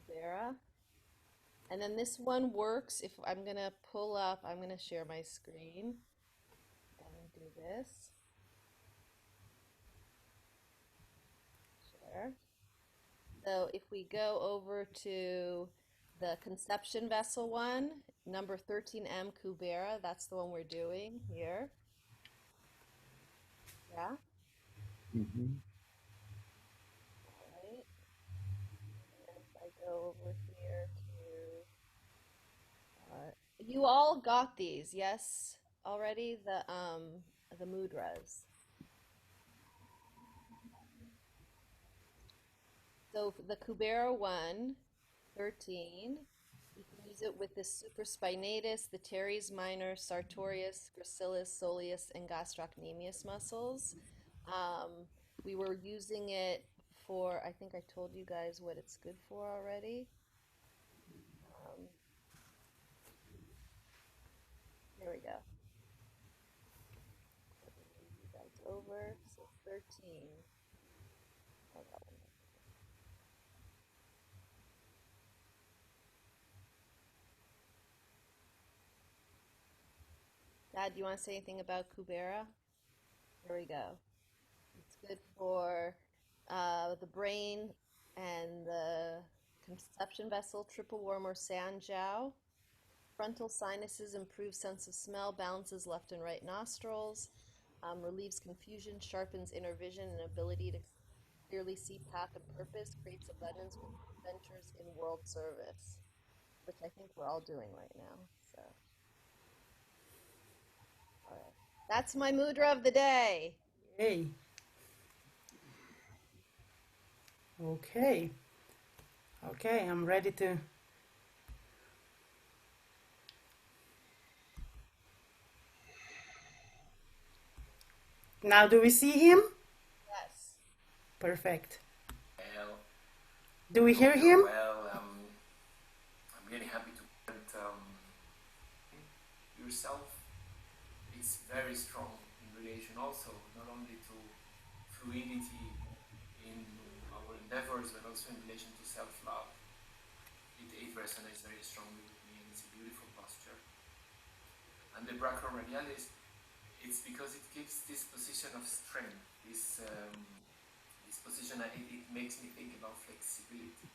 S5: Vera, and then this one works. If I'm gonna pull up, I'm gonna share my screen and do this. Share. So if we go over to the conception vessel one, number 13M Kubera, that's the one we're doing here. Yeah,
S2: Mm-hmm.
S5: right. And if I go over here to, you all got these, yes, already the mudras. So for the Kubera one, 13, you can use it with the supraspinatus, the teres minor, sartorius, gracilis, soleus, and gastrocnemius muscles. Um, we were using it for, I think I told you guys what it's good for already. Um, Here we go. Let me move you guys over. So 13. Oh, that one. Dad, do you want to say anything about Kubera? Here we go. It's good for the brain and the conception vessel, triple worm or Sanjiao. Frontal sinuses, improves sense of smell, balances left and right nostrils, relieves confusion, sharpens inner vision and ability to clearly see path and purpose, creates abundance with ventures in world service, which I think we're all doing right now. So, all right. That's my mudra of the day.
S1: Hey. Okay. Okay, I'm ready to. Now, do we see him?
S5: Yes.
S1: Perfect.
S8: Well,
S1: Do we
S8: I
S1: hear
S8: hope you're
S1: him?
S8: well. I'm really happy to present yourself. It's very strong in relation also, not only to fluidity in our endeavors, but also in relation to self-love. It resonates very strongly with me, and it's a beautiful posture. And the brachioradialis, it's because it gives this position of strength, this position, it makes me think about flexibility.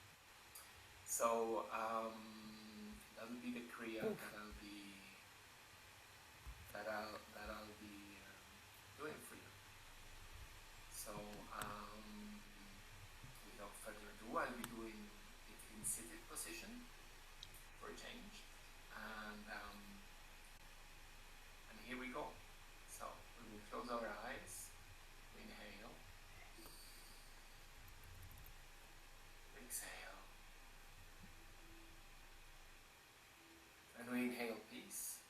S8: So that will be the Kriya that I'll be doing for you. So without further ado, I'll be doing it in seated position for a change, and here we go. So we will close our eyes, inhale, exhale, and we inhale peace,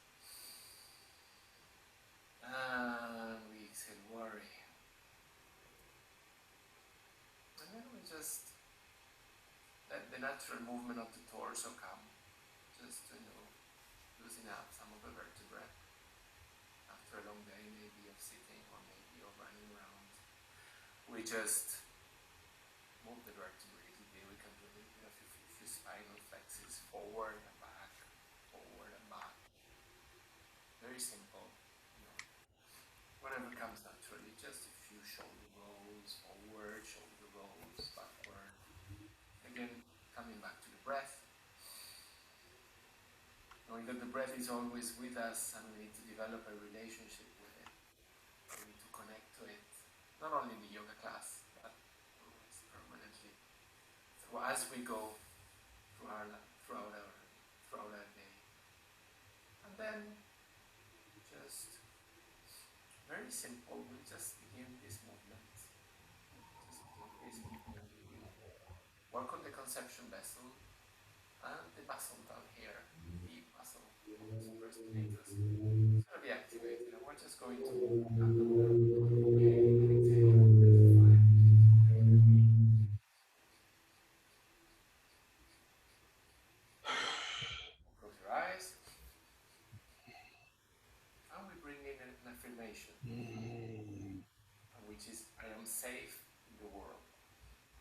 S8: and we exhale worry, and then we just let the natural movement of the torso come, just to loosen up some of the vertebrae after a long day, maybe of sitting or maybe of running around. We just move the vertebrae a little bit. We can do a little bit of a few spinal flexes, forward and back, forward and back. Very simple, whatever comes naturally. Just a few shoulder rolls, forward, shoulder rolls, backward. Again, coming back to the breath. Knowing that the breath is always with us, and we need to develop a relationship with it. We need to connect to it, not only in the yoga class, but always permanently, as we go throughout our day. And then, just very simple, we just begin this movement. Work on the conception vessel and the muscle down here, deep muscle, supraspinatus. It's going to be activated, and we're just going to have them down. Inhale and exhale. 5. Close your eyes. And we bring in an affirmation, which is, I am safe in the world.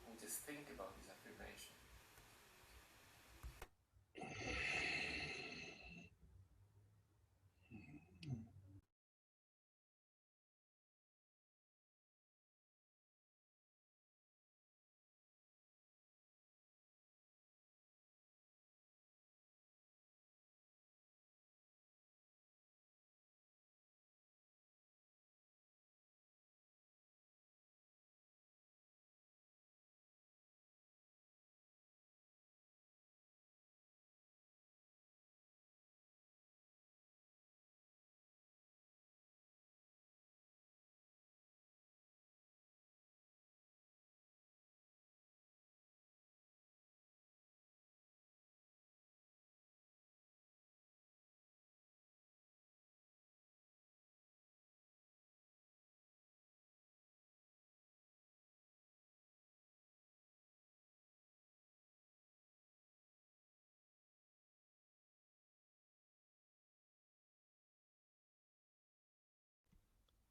S8: And just think about this affirmation.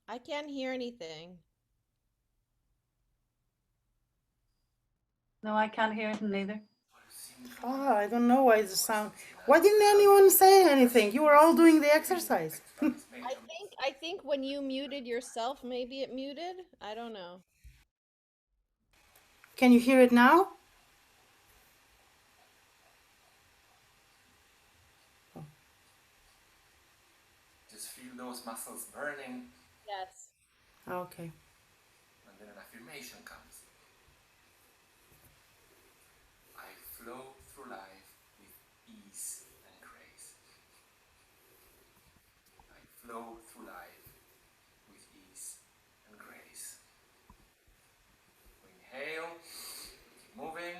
S5: I can't hear anything.
S3: No, I can't hear it neither.
S1: Ah, I don't know why the sound. Why didn't anyone say anything? You were all doing the exercise.
S5: I think when you muted yourself, maybe it muted. I don't know.
S1: Can you hear it now?
S8: Just feel those muscles burning.
S5: Yes.
S1: Okay.
S8: And then an affirmation comes. I flow through life with ease and grace. I flow through life with ease and grace. We inhale, keep moving.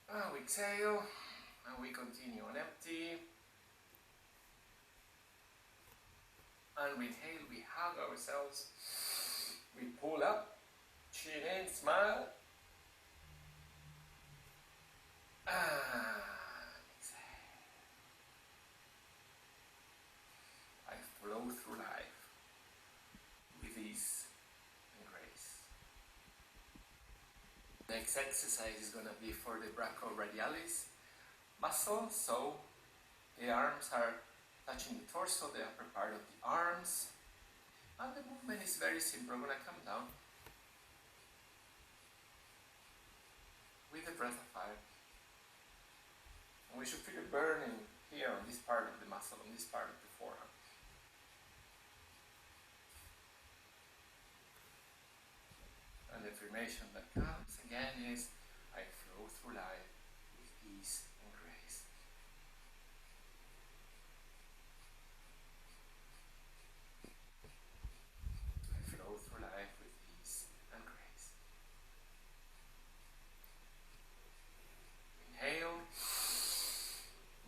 S8: And we exhale, and we continue on empty. And we inhale, we hug ourselves. We pull up, chin in, smile. And exhale. I flow through life with ease and grace. Next exercise is going to be for the brachioradialis muscle. So the arms are touching the torso, the upper part of the arms. And the movement is very simple. I'm going to come down with a breath of fire. And we should feel it burning here on this part of the muscle, on this part of the forearm. And the affirmation that comes again is, I flow through life with ease and grace. I flow through life with ease and grace. Inhale.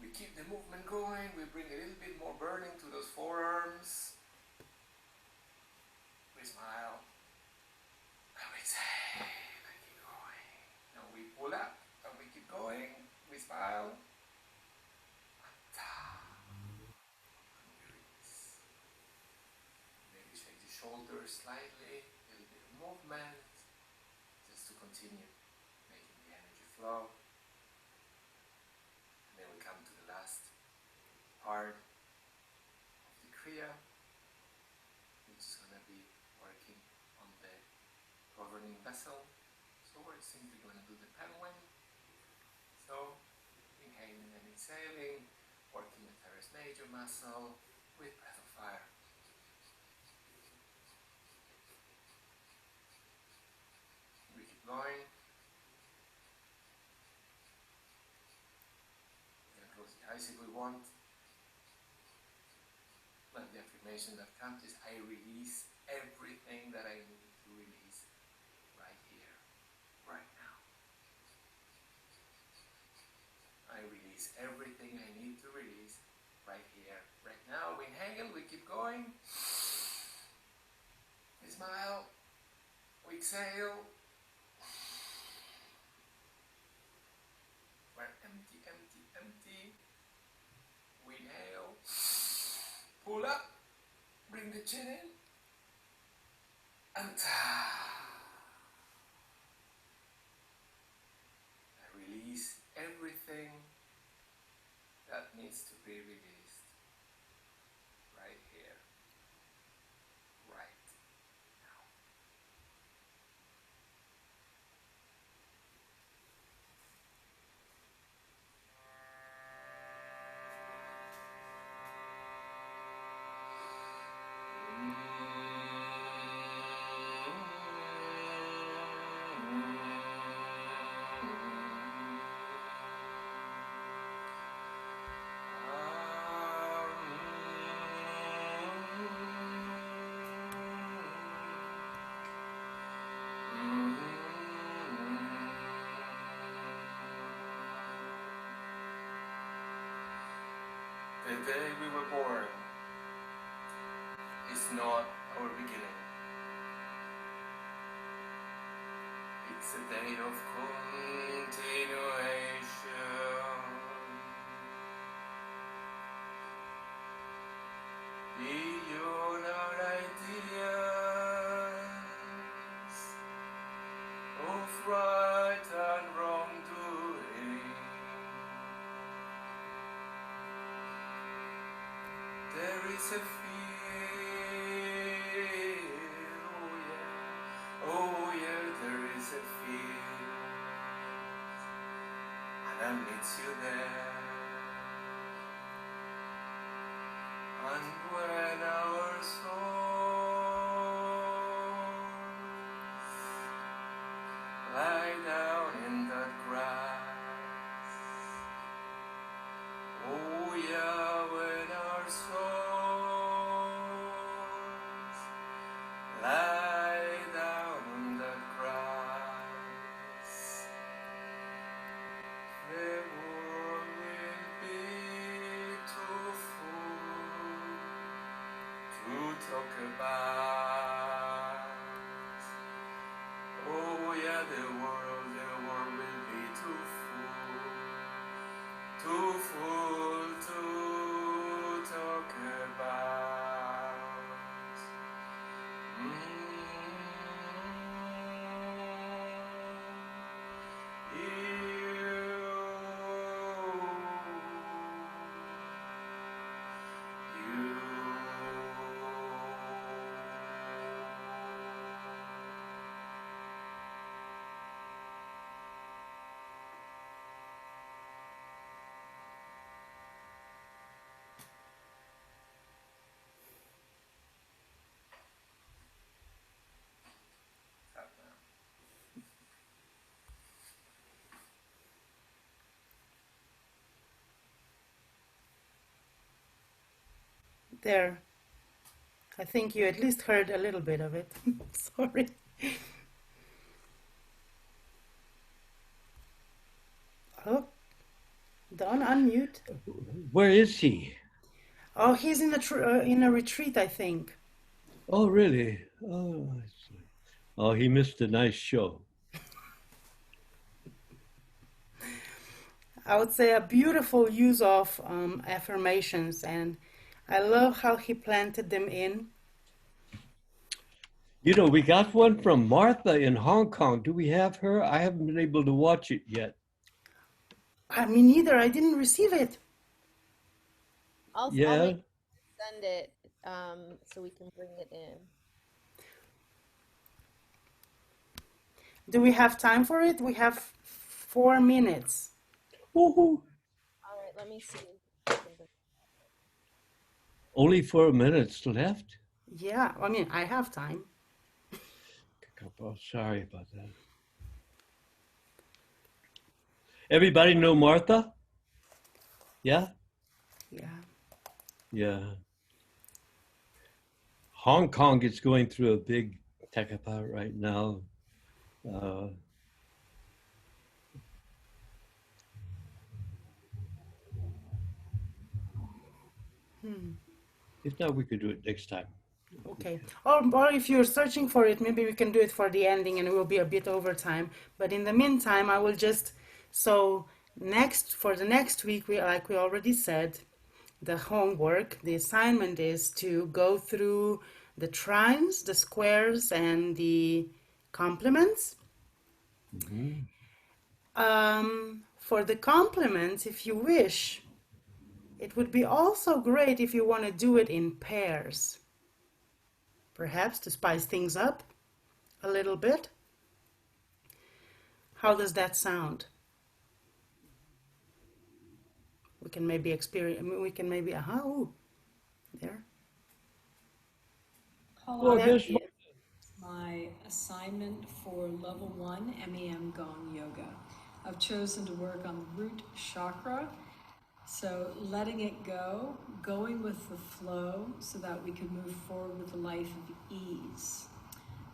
S8: We keep the movement going. We bring a little bit more burning to those forearms. We smile. And we exhale. And keep going. And we pull up. And we keep going. We smile. And we release. Maybe shake the shoulders slightly. A little bit of movement. Just to continue making the energy flow. And then we come to the last part of the Kriya, which is going to be working on the governing vessel. So we're simply going to do the penguin. So inhaling and exhaling, working the teres major muscle with breath of fire. We keep going. We can close the eyes if we want. But the affirmation that comes is, I release everything that I need to release right here, right now. I release everything I need to release right here, right now. We inhale, we keep going. We smile, we exhale. We're empty, empty, empty. We inhale. Pull up, bring the chin in, and I release everything that needs to be released right here, right now. The day we were born is not our beginning. It's a day of continuation. Beyond our ideas of right and wrongdoing, there is a field, oh yeah, there is a field, and I'll meet you there. And when our souls lie down in that grass, oh yeah, when our souls lie down in that grass, the world will be too full to talk about. Oh yeah, the world will be too full to talk about.
S1: There. I think you at least heard a little bit of it. Sorry. Oh, Don, unmute.
S2: Where is he?
S1: Oh, he's in a retreat, I think.
S2: Oh, really? Oh, I see. Oh, he missed a nice show.
S1: I would say a beautiful use of affirmations, and I love how he planted them in.
S2: You know, we got one from Martha in Hong Kong. Do we have her? I haven't been able to watch it yet.
S1: I mean, neither. I didn't receive it.
S5: I'll
S2: Yeah.
S5: make send it so we can bring it in.
S1: Do we have time for it? We have 4 minutes.
S2: Woohoo.
S5: All right, let me see.
S2: Only 4 minutes left?
S1: Yeah, I mean, I have time.
S2: Oh, sorry about that. Everybody know Martha? Yeah?
S1: Yeah.
S2: Yeah. Hong Kong is going through a big takapa right now. If not, we could do it next time.
S1: Okay. Or if you're searching for it, maybe we can do it for the ending and it will be a bit over time. But in the meantime, I will just, so for the next week, like we already said, the homework, the assignment is to go through the trines, the squares, and the complements.
S2: Mm-hmm.
S1: For the complements, if you wish, it would be also great if you want to do it in pairs. Perhaps to spice things up a little bit. How does that sound? We can maybe there.
S9: Hello,
S1: There-
S9: my assignment for level 1 MEM Gong Yoga. I've chosen to work on the root chakra, so letting it go, going with the flow so that we can move forward with a life of ease.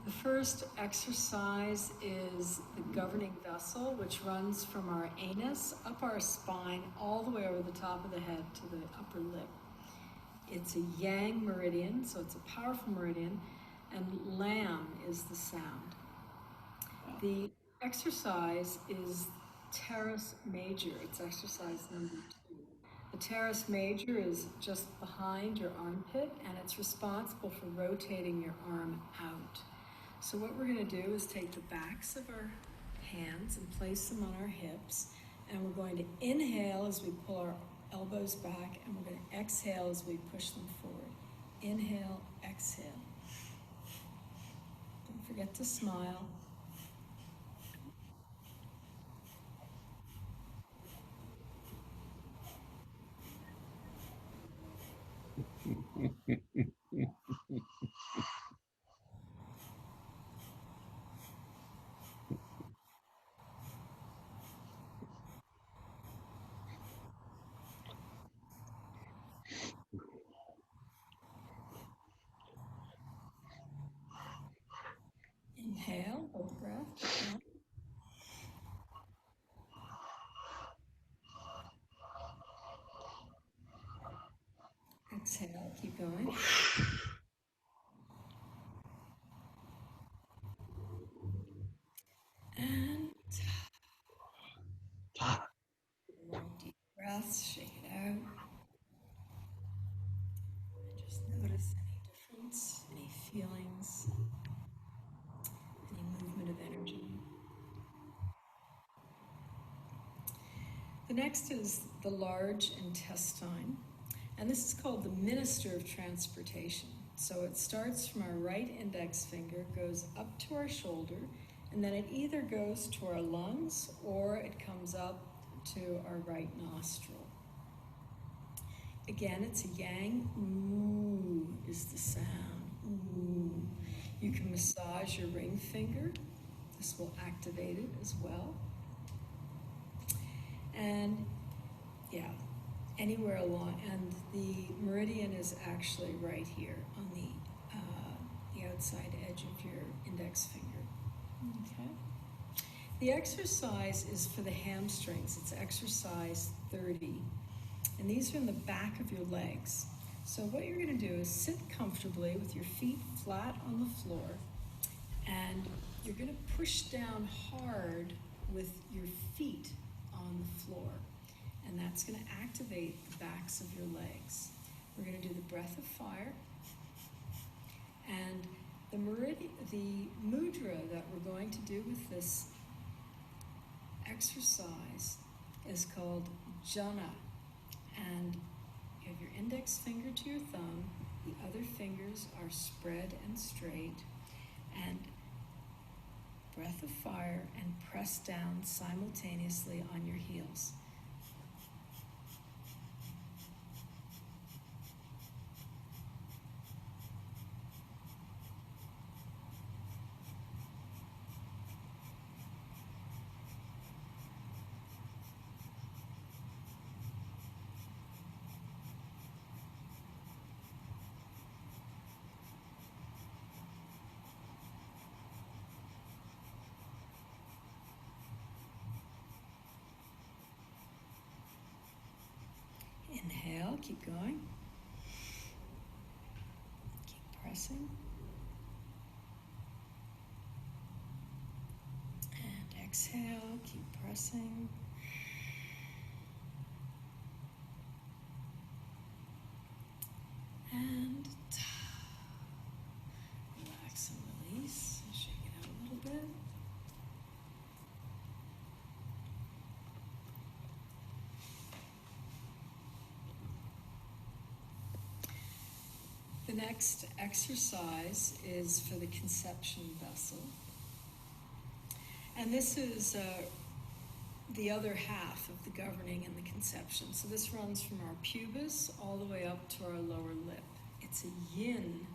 S9: The first exercise is the governing vessel, which runs from our anus up our spine all the way over the top of the head to the upper lip. It's a yang meridian, so it's a powerful meridian, and lam is the sound. The exercise is teres major. It's exercise number 2. The teres major is just behind your armpit, and it's responsible for rotating your arm out. So what we're going to do is take the backs of our hands and place them on our hips, and we're going to inhale as we pull our elbows back, and we're going to exhale as we push them forward. Inhale, exhale. Don't forget to smile. Inhale, hold the breath. Inhale. Exhale, keep going. And long deep breaths, shake it out. And just notice any difference, any feelings, any movement of energy. The next is the large intestine, and this is called the Minister of Transportation. So it starts from our right index finger, goes up to our shoulder, and then it either goes to our lungs or it comes up to our right nostril. Again, it's a yang. Ooh is the sound. Ooh. You can massage your ring finger. This will activate it as well. And yeah, anywhere along, and the meridian is actually right here on the outside edge of your index finger. Okay. The exercise is for the hamstrings. It's exercise 30. And these are in the back of your legs. So what you're going to do is sit comfortably with your feet flat on the floor, and you're going to push down hard with your feet on the floor. And that's going to activate the backs of your legs. We're going to do the breath of fire. And the mudra that we're going to do with this exercise is called jhana. And you have your index finger to your thumb, the other fingers are spread and straight, and breath of fire, and press down simultaneously on your heels. Inhale, keep going. Keep pressing. And exhale, keep pressing. And relax and release. Shake it out a little bit. The next exercise is for the conception vessel. And this is the other half of the governing and the conception. So this runs from our pubis all the way up to our lower lip. It's a yin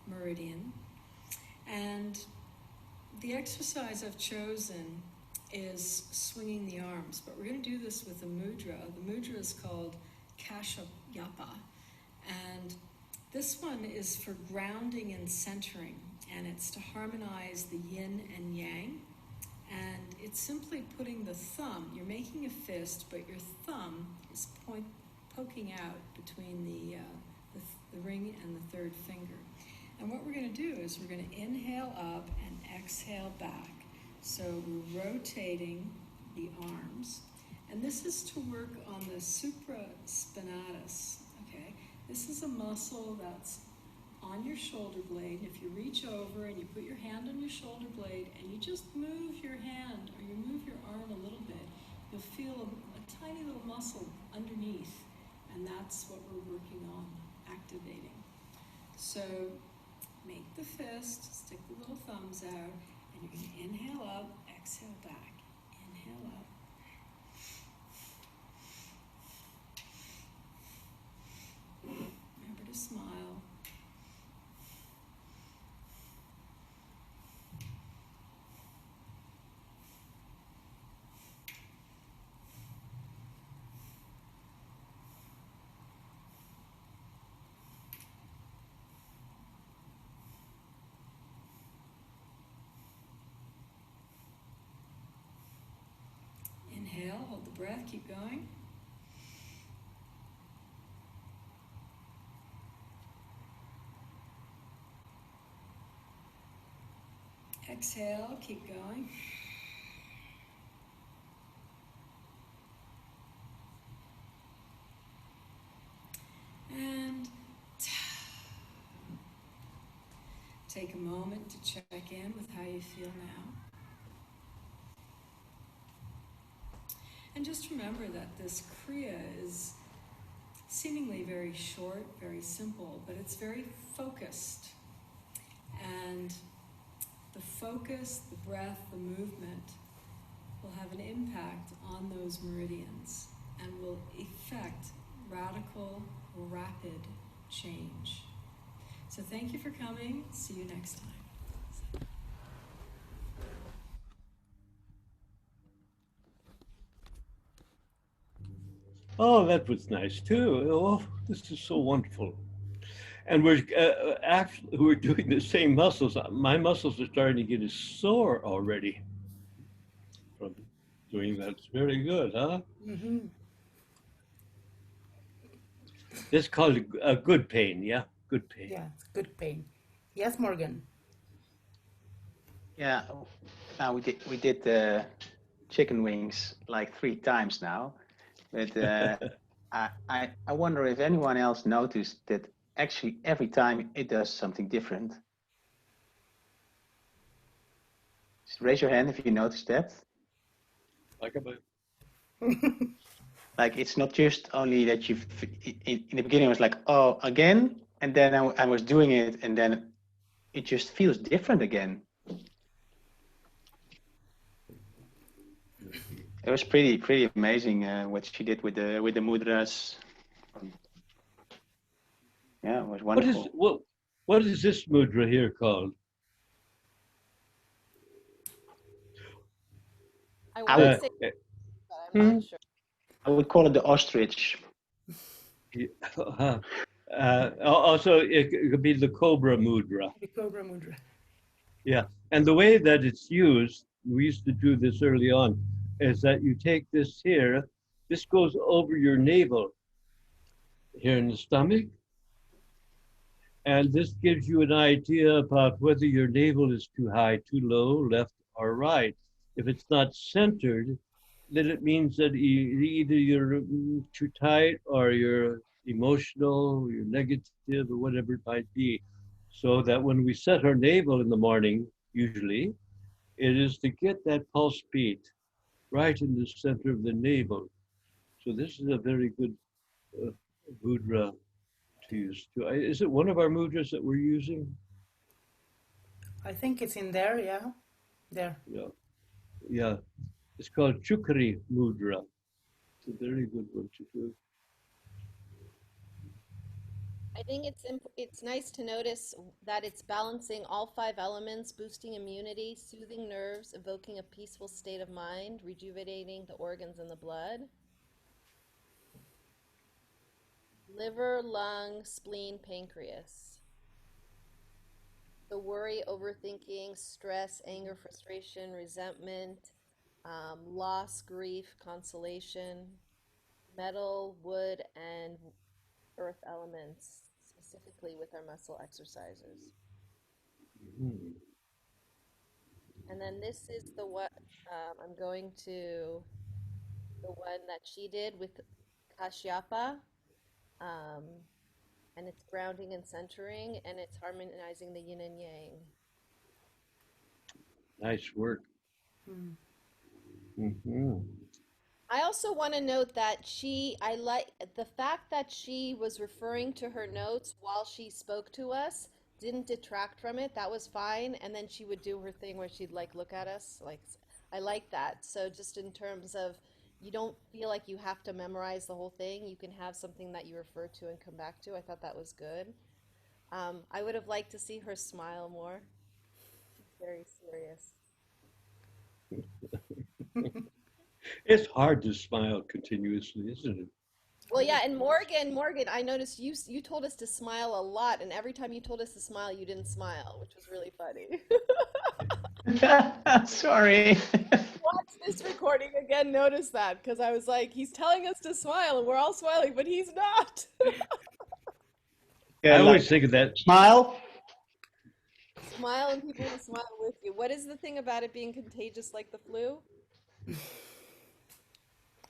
S9: meridian. And the exercise I've chosen is swinging the arms, but we're going to do this with a mudra. The mudra is called Kashyapa. And this one is for grounding and centering, and it's to harmonize the yin and yang. And it's simply putting the thumb, you're making a fist, but your thumb is poking out between the ring and the third finger. And what we're going to do is we're going to inhale up and exhale back. So we're rotating the arms. And this is to work on the supraspinatus. Okay? This is a muscle that's on your shoulder blade. If you reach over and you put your hand on your shoulder blade and you just move your hand or you move your arm a little bit, you'll feel a tiny little muscle underneath, and that's what we're working on, activating. So make the fist, stick the little thumbs out, and you're going to inhale up, exhale back. Inhale up. Remember to smile. Inhale, hold the breath, keep going. Exhale, keep going. And take a moment to check in with how you feel now. And just remember that this Kriya is seemingly very short, very simple, but it's very focused. And the focus, the breath, the movement will have an impact on those meridians and will effect radical, rapid change. So thank you for coming. See you next time.
S2: Oh, that was nice too. Oh, this is so wonderful. And we're actually we're doing the same muscles. My muscles are starting to get sore already from doing that. It's very good, huh?
S1: Mm-hmm.
S2: This is called a good pain. Yeah, good pain.
S1: Yeah, it's good pain. Yes, Morgan.
S4: Yeah, we did the chicken wings like 3 times now, but I wonder if anyone else noticed that actually every time it does something different. Just raise your hand if you noticed that.
S2: Like a
S4: Like it's not just only that in the beginning I was like, oh, again, and then I was doing it, and then it just feels different again. It was pretty amazing what she did with the mudras. Yeah, it was wonderful.
S2: What is this mudra here called?
S5: I
S4: I
S5: want
S4: would
S5: to say, but I'm not sure.
S4: I would call it the ostrich.
S2: Also, it could be the cobra mudra.
S1: The Cobra Mudra.
S2: Yeah, and the way that it's used, we used to do this early on, is that you take this here, this goes over your navel here in the stomach, and this gives you an idea about whether your navel is too high, too low, left or right. If it's not centered, then it means that either you're too tight or you're emotional, you're negative, or whatever it might be. So that when we set our navel in the morning, usually, it is to get that pulse beat right in the center of the navel. So this is a very good uh, mudra to use. Is it one of our mudras that we're using?
S1: I think it's in there, yeah. There.
S2: Yeah, yeah. It's called Chukri mudra. It's a very good one to do.
S5: I think it's nice to notice that it's balancing all 5 elements, boosting immunity, soothing nerves, evoking a peaceful state of mind, rejuvenating the organs and the blood. Liver, lung, spleen, pancreas. The worry, overthinking, stress, anger, frustration, resentment, loss, grief, consolation, metal, wood, and earth elements, specifically with our muscle exercises.
S2: Mm.
S5: And then this is the what I'm going to the one that she did with Kashyapa. Um, and it's grounding and centering, and it's harmonizing the yin and yang.
S2: Nice work. Mm-hmm.
S5: I also want to note that I like the fact that she was referring to her notes while she spoke to us, didn't detract from it. That was fine. And then she would do her thing where she'd like look at us. Like, I like that. So just in terms of, you don't feel like you have to memorize the whole thing. You can have something that you refer to and come back to. I thought that was good. I would have liked to see her smile more. She's very serious.
S2: It's hard to smile continuously, isn't it?
S5: Well, yeah, and Morgan, I noticed you told us to smile a lot, and every time you told us to smile, you didn't smile, which was really funny.
S4: Sorry.
S5: Watch this recording again, notice that, because I was like, he's telling us to smile, and we're all smiling, but he's not.
S2: I always think of that.
S4: Smile.
S5: Smile, and people will smile with you. What is the thing about it being contagious like the flu?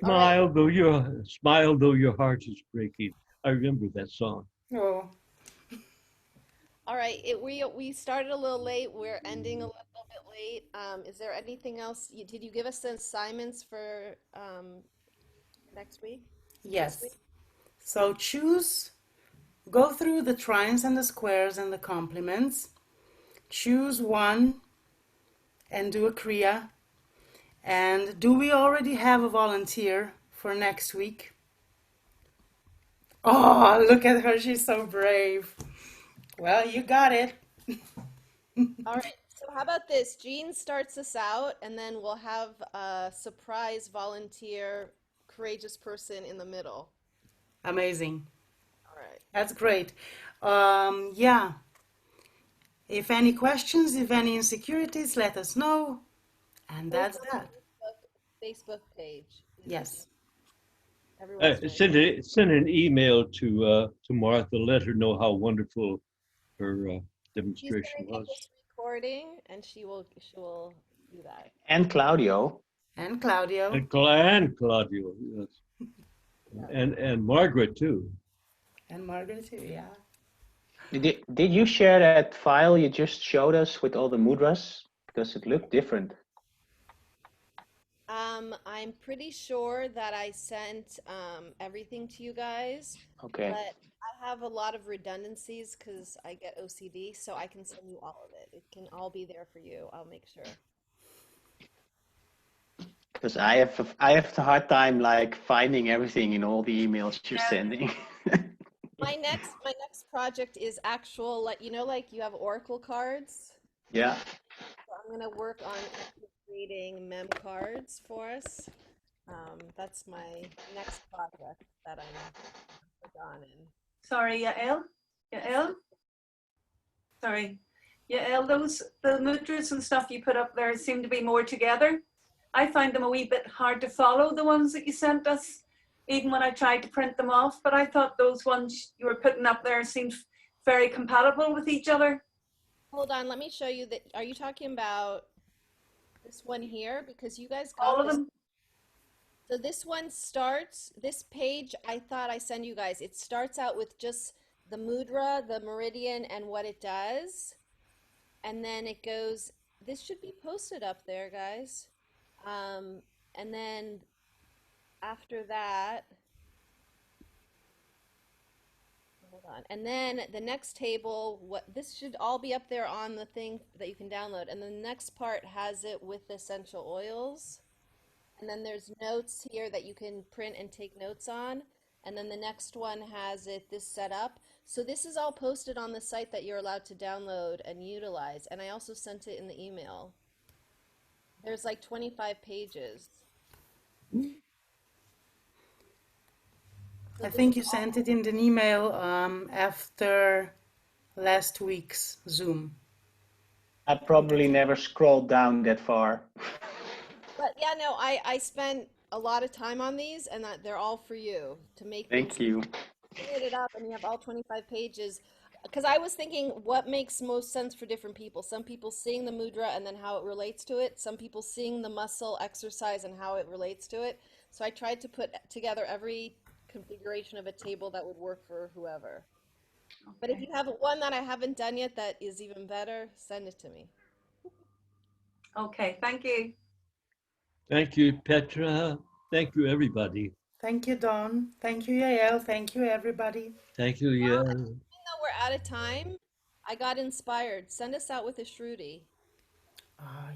S2: Smile though your heart is breaking. I remember that song.
S1: Oh.
S5: All right, we started a little late. We're ending a little bit late. Is there anything else? Did you give us some assignments for next week?
S1: Yes. So go through the trines and the squares and the complements. Choose one and do a Kriya. And do we already have a volunteer for next week? Oh, look at her. She's so brave. Well, you got it.
S5: All right, so how about this? Jean starts us out, and then we'll have a surprise volunteer courageous person in the middle.
S1: Amazing.
S5: All right.
S1: That's great. Yeah. If any questions, if any insecurities, let us know. And that's that.
S5: Facebook page.
S1: Yes.
S5: Everyone's very
S2: Send an email to Martha. Let her know how wonderful her
S5: She's
S2: demonstration
S5: gonna get
S2: was.
S5: this recording, and she will do that.
S4: And Claudio.
S1: And Claudio.
S2: And Claudio, yes. And Margaret too.
S1: And Margaret too, yeah.
S4: Did you share that file you just showed us with all the mudras? Because it looked different.
S5: I'm pretty sure that I sent everything to you guys.
S4: Okay.
S5: But I have a lot of redundancies because I get OCD, so I can send you all of it. It can all be there for you. I'll make sure.
S4: Because I have the hard time like finding everything in all the emails you're sending.
S5: My next project is actual, like like you have Oracle cards.
S4: Yeah.
S5: So I'm gonna work on creating MEM cards for us. That's my next project that I'm on in.
S3: Sorry, Yael? Sorry. Yael, the mudras and stuff you put up there seem to be more together. I find them a wee bit hard to follow, the ones that you sent us, even when I tried to print them off. But I thought those ones you were putting up there seemed very compatible with each other.
S5: Hold on, let me show you that. Are you talking about this one here? Because you guys got
S3: all of
S5: this.
S3: them.
S5: So this one starts, this page I thought I sent you guys, it starts out with just the mudra, the meridian, and what it does. And then it goes, this should be posted up there, guys. And then after that, hold on. And then the next table, this should all be up there on the thing that you can download. And the next part has it with the essential oils. And then there's notes here that you can print and take notes on. And then the next one has this set up. So this is all posted on the site that you're allowed to download and utilize. And I also sent it in the email. There's like 25 pages.
S1: I think you sent it in an email after last week's Zoom.
S4: I probably never scrolled down that far.
S5: But yeah, no, I spent a lot of time on these, and they're all for you to make.
S4: Thank you.
S5: Create it up, and you have all 25 pages. Because I was thinking, what makes most sense for different people? Some people seeing the mudra and then how it relates to it. Some people seeing the muscle exercise and how it relates to it. So I tried to put together every configuration of a table that would work for whoever. Okay. But if you have one that I haven't done yet that is even better, send it to me.
S3: Okay, thank you.
S2: Thank you, Petra. Thank you, everybody.
S1: Thank you, Don. Thank you, Yael. Thank you, everybody.
S2: Thank you, Yael.
S5: Even though we're out of time, I got inspired. Send us out with a Shruti.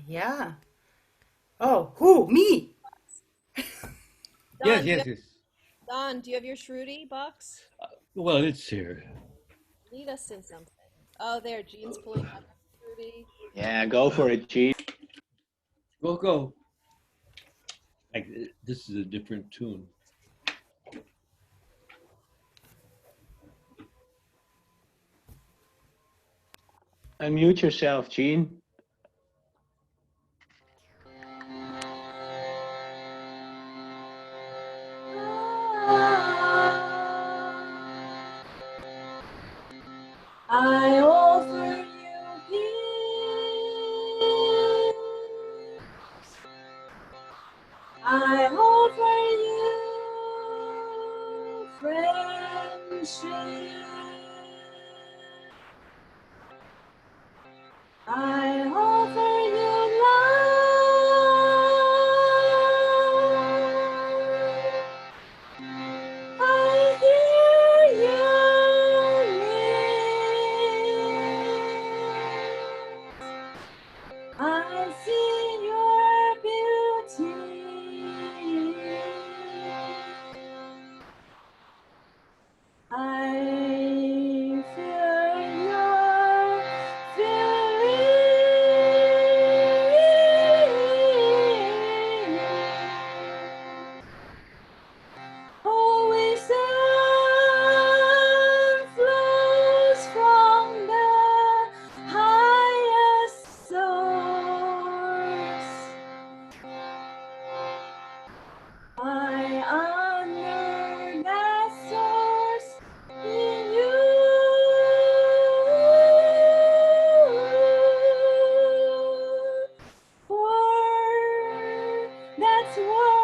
S1: Yeah. Oh, who? Me?
S5: Don,
S2: Yes.
S5: Don, do you have your Shruti box?
S2: Well, it's here.
S5: Lead us in something. Oh, there, Jean's pulling up Shruti.
S4: Yeah, go for it, Gene.
S2: Go. This is a different tune.
S4: Unmute yourself, Gene.
S3: I offer you peace. I offer you friendship. I offer you love. I hear your needs. I see your beauty. I
S1: That's what